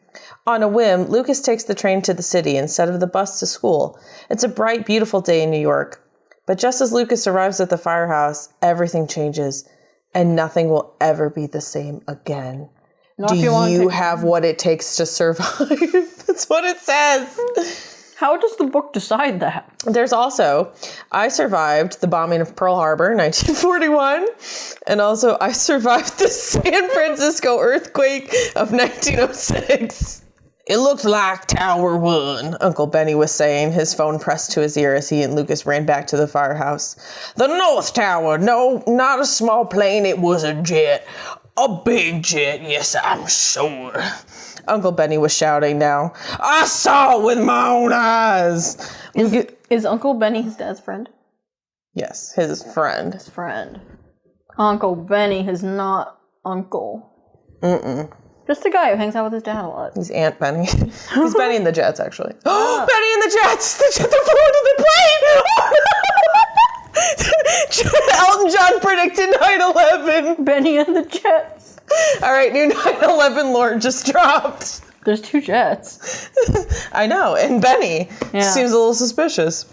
On a whim, Lucas takes the train to the city instead of the bus to school. It's a bright, beautiful day in New York. But just as Lucas arrives at the firehouse, everything changes, and nothing will ever be the same again. Do you have what it takes to survive? That's what it says. How does the book decide that? There's also, I survived the bombing of Pearl Harbor, 1941, and also I survived the San Francisco earthquake of 1906. It looked like Tower 1, Uncle Benny was saying, his phone pressed to his ear as he and Lucas ran back to the firehouse. The North Tower, no, not a small plane, it was a jet. A big jet, yes, I'm sure. Uncle Benny was shouting now. I saw it with my own eyes. Is Uncle Benny his dad's friend? Yes, his friend. His friend. Uncle Benny is not uncle. Mm-mm. Just a guy who hangs out with his dad a lot. He's Aunt Benny. He's Benny and the Jets, actually. Oh, Benny and the Jets! They're flew into the plane! Elton John predicted 9/11. Benny and the Jets. All right, new 9/11 lore just dropped. There's 2 jets. I know, and Benny seems a little suspicious.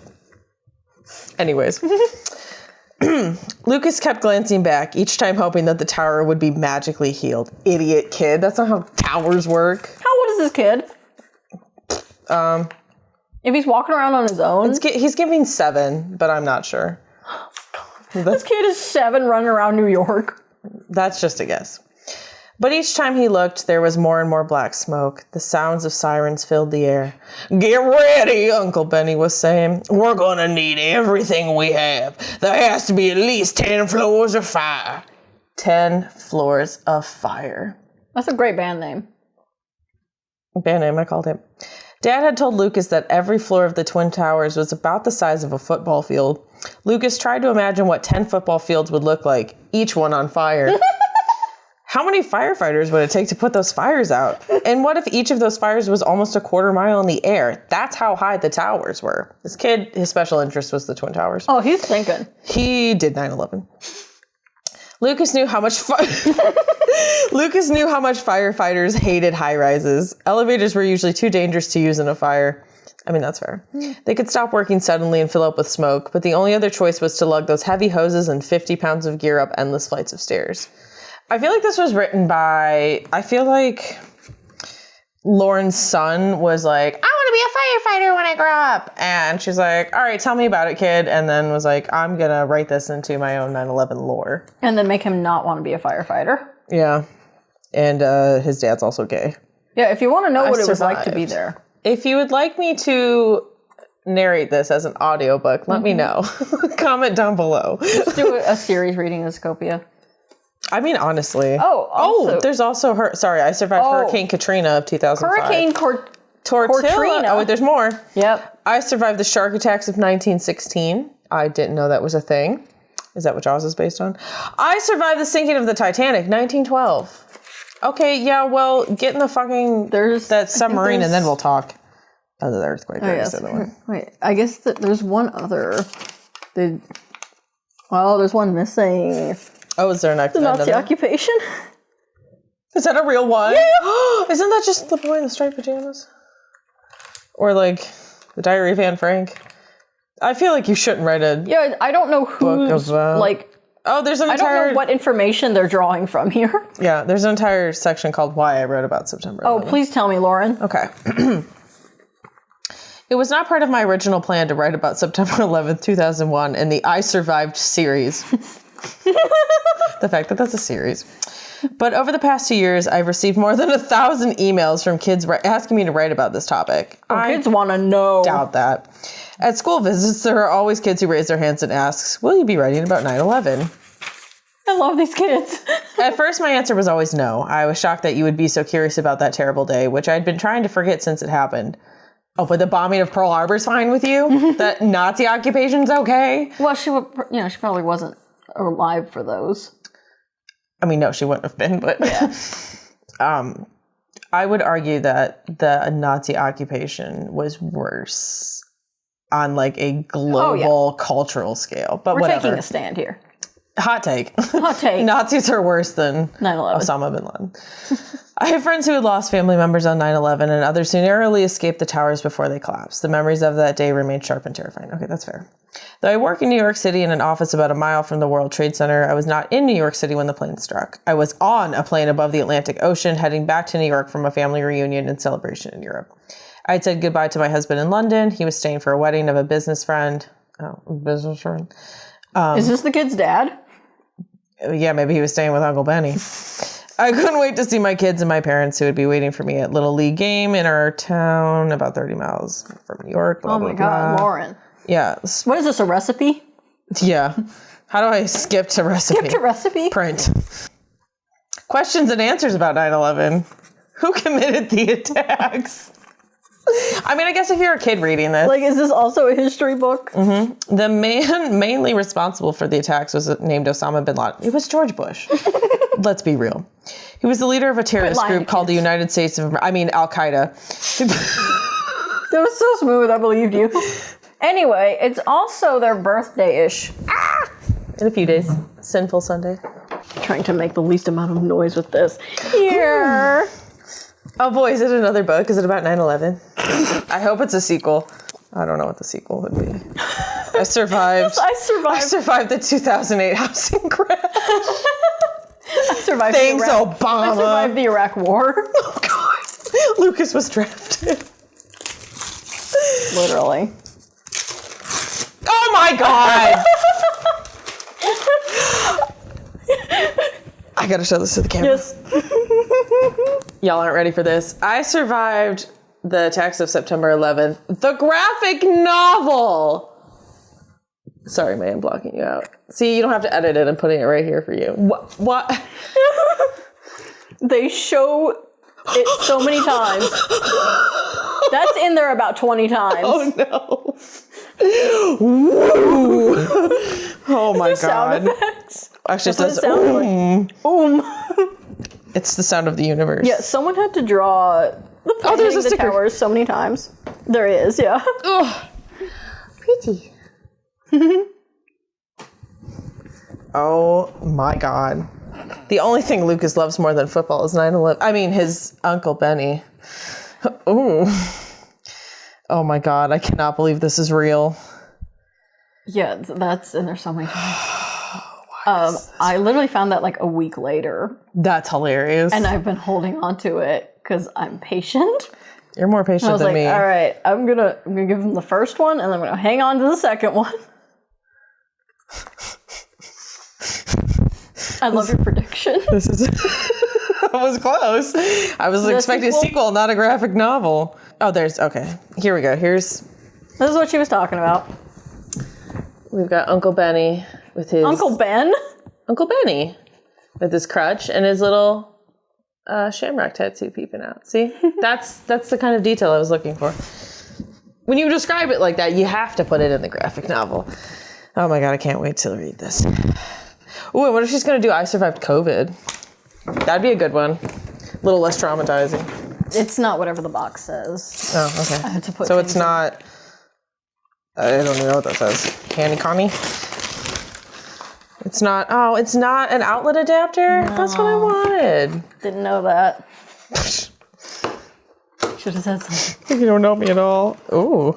Anyways. Lucas kept glancing back, each time hoping that the tower would be magically healed. Idiot kid. That's not how towers work. How old is this kid? If he's walking around on his own? He's giving 7, but I'm not sure. This kid is 7 running around New York. That's just a guess. But each time he looked, there was more and more black smoke. The sounds of sirens filled the air. Get ready, Uncle Benny was saying. We're gonna need everything we have. There has to be at least 10 floors of fire. 10 floors of fire. That's a great band name. Band name, I called it. Dad had told Lucas that every floor of the Twin Towers was about the size of a football field. Lucas tried to imagine what 10 football fields would look like, each one on fire. How many firefighters would it take to put those fires out? And what if each of those fires was almost a quarter mile in the air? That's how high the towers were. This kid, his special interest was the Twin Towers. Oh, he's thinking. He did 9/11. Lucas knew how much firefighters hated high rises. Elevators were usually too dangerous to use in a fire. I mean, that's fair. They could stop working suddenly and fill up with smoke, but the only other choice was to lug those heavy hoses and 50 pounds of gear up endless flights of stairs. I feel like this was written by, Lauren's son was like, I want to be a firefighter when I grow up. And she's like, all right, tell me about it, kid. And then was like, I'm going to write this into my own 9/11 lore. And then make him not want to be a firefighter. Yeah. And his dad's also gay. Yeah, if you want to know what it was like to be there. If you would like me to narrate this as an audiobook, let me know. Comment down below. Let's do a series reading of Scopia. I mean, honestly. Also, there's also I survived Hurricane Katrina of 2005. Hurricane Tortilla. Oh, wait, there's more. Yep. I survived the shark attacks of 1916. I didn't know that was a thing. Is that what Jaws is based on? I survived the sinking of the Titanic, 1912. Okay, yeah, well, get in the fucking that submarine and then we'll talk. Oh, the earthquake. Yes. Wait, I guess there's one other. There's one missing. Oh, is there the Nazi occupation? Is that a real one? Yeah. Isn't that just the boy in the striped pajamas? Or like the Diary of Anne Frank? I feel like you shouldn't write a I don't know who's like. Oh, there's an entire... I don't know what information they're drawing from here. Yeah, there's an entire section called Why I Wrote About September 11th. Oh, please tell me, Lauren. Okay. It was not part of my original plan to write about September 11th, 2001 in the I Survived series. The fact that that's a series. But over the past 2 years, I've received more than 1,000 emails from kids asking me to write about this topic. Kids want to know. Doubt that. At school visits, there are always kids who raise their hands and asks, will you be writing about 9/11? I love these kids. At first, my answer was always no. I was shocked that you would be so curious about that terrible day, which I'd been trying to forget since it happened. Oh, but the bombing of Pearl Harbor's fine with you? That Nazi occupation's okay? Well, she probably wasn't alive for those. I mean, no, she wouldn't have been, but yeah. I would argue that the Nazi occupation was worse on like a global cultural scale. But we're whatever. Taking a stand here. Hot take. Hot take. Nazis are worse than 9/11. Osama bin Laden. I have friends who had lost family members on 9/11 and others who narrowly escaped the towers before they collapsed. The memories of that day remain sharp and terrifying. Okay, that's fair. Though I work in New York City in an office about a mile from the World Trade Center, I was not in New York City when the plane struck. I was on a plane above the Atlantic Ocean heading back to New York from a family reunion and celebration in Europe. I had said goodbye to my husband in London. He was staying for a wedding of a business friend. Is this the kid's dad? Yeah, maybe he was staying with Uncle Benny. I couldn't wait to see my kids and my parents who would be waiting for me at Little League game in our town about 30 miles from New York. Blah, oh my God, Lauren. Yeah. What is this, a recipe? Yeah. How do I skip to recipe? Skip to recipe? Print. Questions and answers about 9/11. Who committed the attacks? I mean, I guess if you're a kid reading this. Like, is this also a history book? Mm-hmm. The man mainly responsible for the attacks was named Osama bin Laden. It was George Bush. Let's be real. He was the leader of a terrorist group called the United States of... Al-Qaeda. That was so smooth, I believed you. Anyway, it's also their birthday-ish. In a few days. Sinful Sunday. Trying to make the least amount of noise with this. Here. Oh boy, is it another book? Is it about 9/11? I hope it's a sequel. I don't know what the sequel would be. I survived. I survived the 2008 housing crash. I survived Thanks, Obama. I survived the Iraq War. Oh God. Lucas was drafted. Literally. Oh my God. I gotta show this to the camera. Yes. Y'all aren't ready for this. I survived the attacks of September 11th. The graphic novel. Sorry, man, I'm blocking you out. See, you don't have to edit it. I'm putting it right here for you. What? They show it so many times. That's in there about 20 times. Oh, no. Woo. Oh, my God. Sound effects. Actually, it says, It's the sound of the universe. Yeah, someone had to draw the there's a the sticker. towers so many times. There is, yeah. Oh, pretty. Oh my God. The only thing Lucas loves more than football is 9/11. I mean, his Uncle Benny. Ooh. Oh my God. I cannot believe this is real. Yeah, and there's so many times. I literally found that like a week later. That's hilarious. And I've been holding on to it because I'm patient. You're more patient than me. All right, I'm gonna give him the first one, and then I'm gonna hang on to the second one. I love your prediction. This is. That was close. I was expecting a sequel, not a graphic novel. Oh, okay. Here we go. This is what she was talking about. We've got Uncle Benny with his... Uncle Ben? Uncle Benny with his crutch and his little shamrock tattoo peeping out. See? That's the kind of detail I was looking for. When you describe it like that, you have to put it in the graphic novel. Oh my God, I can't wait to read this. Ooh, what if she's going to do I Survived COVID? That'd be a good one. A little less traumatizing. It's not whatever the box says. Oh, okay. I had to put so it's not... I don't even know what that says. Candy Connie? It's not an outlet adapter? No. That's what I wanted. Didn't know that. Should have said something. You don't know me at all. Ooh.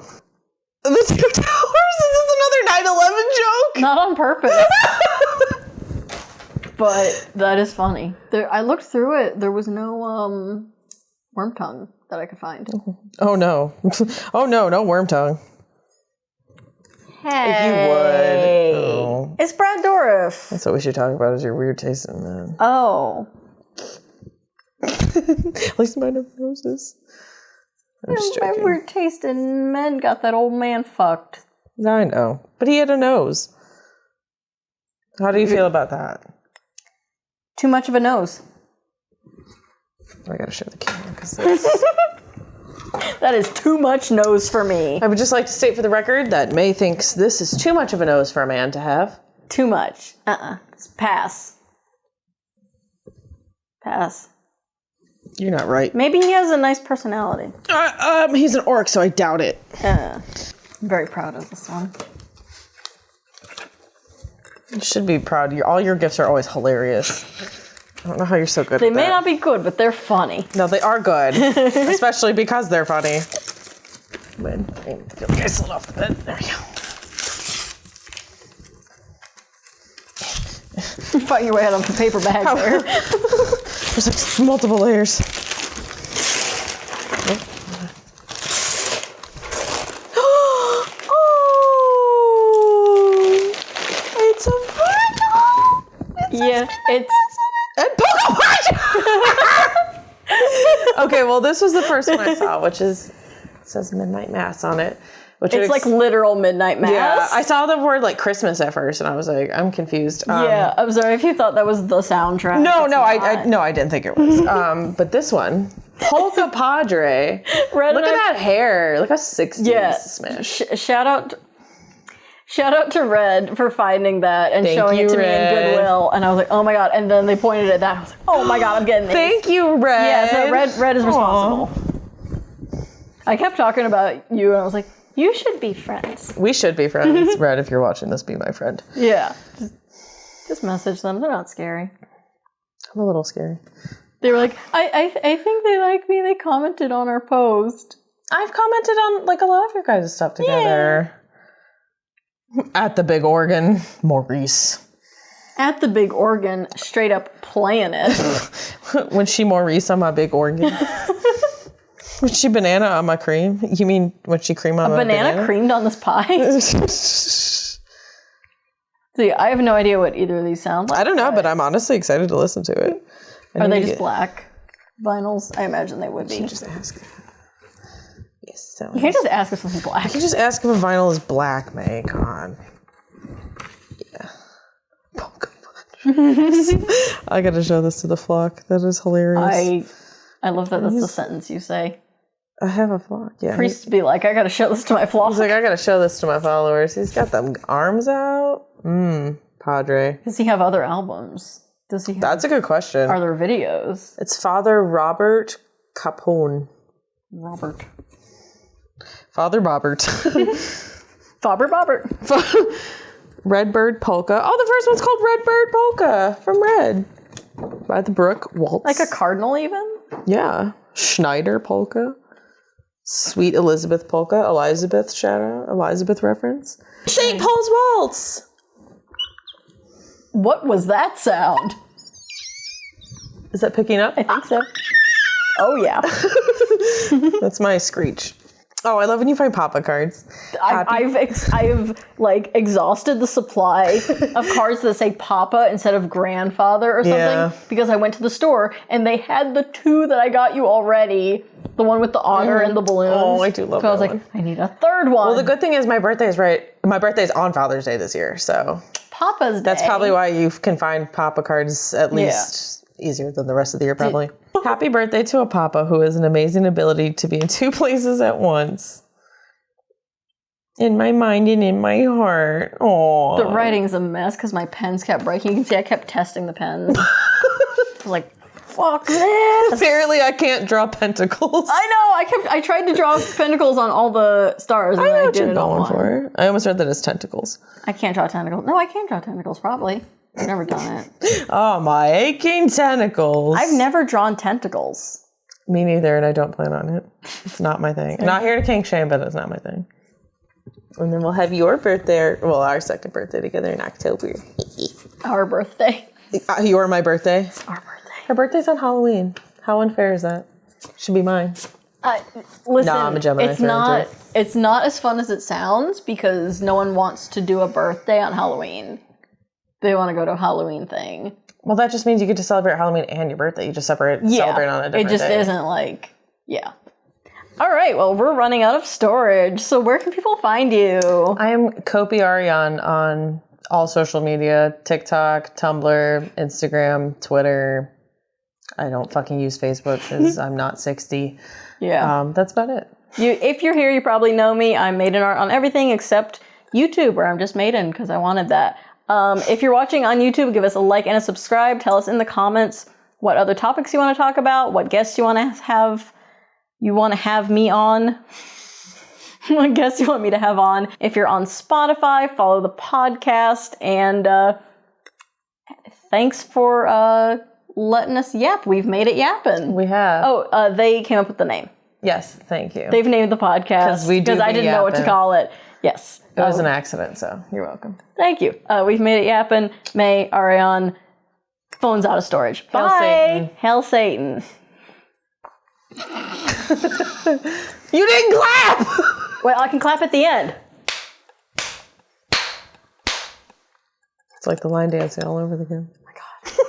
The Two Towers? Is this another 9/11 joke? Not on purpose. But that is funny. I looked through it. There was no worm tongue that I could find. Oh no. Oh no worm tongue. Hey. If you would. Oh. It's Brad Dourif. That's what we should talk about is your weird taste in men. Oh. At least mine have noses. I'm just joking. My weird taste in men got that old man fucked. I know. But he had a nose. How do you feel about that? Too much of a nose. I gotta show the camera because that is too much nose for me. I would just like to state for the record that May thinks this is too much of a nose for a man to have. Too much. Pass. Pass. You're not right. Maybe he has a nice personality. He's an orc, so I doubt it. I'm very proud of this one. You should be proud. All your gifts are always hilarious. I don't know how you're so good at that. They may not be good, but they're funny. No, they are good. Especially because they're funny. I feel like I slid off the bed. There we go. You fight your way out of the paper bag there. There's like multiple layers. It's a vinyl. Yeah, it's... And Okay, well, this was the first one I saw, which is... It says Midnight Mass on it. It's like literal midnight mass. Yeah, I saw the word like Christmas at first, and I was like, I'm confused. Yeah, I'm sorry if you thought that was the soundtrack. No, I didn't think it was. But this one, Polka Padre. Look at that hair. Look how 60s smash. Shout out to Red for finding that and showing it to me in Goodwill, and I was like, oh my God! And then they pointed at that. I was like, oh my God, I'm getting it. Thank you, Red. Yeah, so Red is responsible. I kept talking about you, and I was like, you should be friends. We should be friends. Red, if you're watching this, be my friend. Yeah. Just message them. They're not scary. I'm a little scary. They were like, I think they like me. They commented on our post. I've commented on like a lot of your guys' stuff together. Yeah. At the Big Organ, Maurice. At the Big Organ, straight up playing it. When she Maurice on my big organ. Was she banana on my cream? You mean when she cream on my banana? A banana creamed on this pie? See, I have no idea what either of these sound like. I don't know, but I'm honestly excited to listen to it. Are they just black vinyls? I imagine they would be. You can just ask. Yes. You can't just ask if something's black. You can just ask if a vinyl is black, May. Come on. Yeah. I gotta show this to the flock. That is hilarious. I love that that's the sentence you say. I have a flock, yeah. Priests be like, I gotta show this to my flock. He's like, I gotta show this to my followers. He's got them arms out. Padre. Does he have other albums? Does he have... That's a good question. Are there videos? It's Father Robert Capone. Father Robert. Father Robert. Redbird Polka. Oh, the first one's called Redbird Polka from Red. By the Brook Waltz. Like a cardinal even? Yeah. Schneider Polka. Sweet Elizabeth Polka. Elizabeth shout out. Elizabeth reference. St. Paul's Waltz. What was that sound? Is that picking up? I think so. Oh, yeah. That's my screech. Oh, I love when you find Papa cards. I've like exhausted the supply of cards that say Papa instead of grandfather or something because I went to the store and they had the two that I got you already. The one with the otter and the balloons. Oh, I do love so that I was like, I need a third one. Well, the good thing is my birthday's on Father's Day this year, so Papa's Day. That's probably why you can find Papa cards at least easier than the rest of the year, probably. Happy birthday to a Papa who has an amazing ability to be in two places at once. In my mind and in my heart. Aww. The writing's a mess because my pens kept breaking. You can see I kept testing the pens. Like, fuck this. Apparently I can't draw pentacles. I know. I tried to draw pentacles on all the stars. And I know what did you're it on going one. for. I almost read that as tentacles. I can't draw tentacles. No, I can draw tentacles, probably. I've never done it. Oh, my aching tentacles. I've never drawn tentacles. Me neither, and I don't plan on it. It's not my thing. Not here to kink shame, but it's not my thing. And then we'll have your birthday, our second birthday together in October. Our birthday. You're my birthday? It's our birthday. Her birthday's on Halloween. How unfair is that? Should be mine. Listen, Nah, I'm a Gemini it's not as fun as it sounds because no one wants to do a birthday on Halloween. They want to go to a Halloween thing. Well, that just means you get to celebrate Halloween and your birthday. You just celebrate on a different day. It just isn't like, All right, well, we're running out of storage, so where can people find you? I am Copiarion on all social media, TikTok, Tumblr, Instagram, Twitter. I don't fucking use Facebook because I'm not 60. Yeah. That's about it. If you're here, you probably know me. I'm Maiden Art on everything except YouTube, where I'm just Maiden because I wanted that. If you're watching on YouTube, give us a like and a subscribe. Tell us in the comments what other topics you want to talk about, what guests you want to have. You want to have me on? What guests you want me to have on? If you're on Spotify, follow the podcast. And thanks for letting us yap. We've made it Yappin. We have. Oh, they came up with the name. Yes, thank you. They've named the podcast because I didn't know what to call it. Yes. It was an accident, so you're welcome. Thank you. We've made it Yappin. May, Arion, phone's out of storage. Hail Bye. Satan. Hail Satan. You didn't clap! Well, I can clap at the end. It's like the line dancing all over again. Oh my God.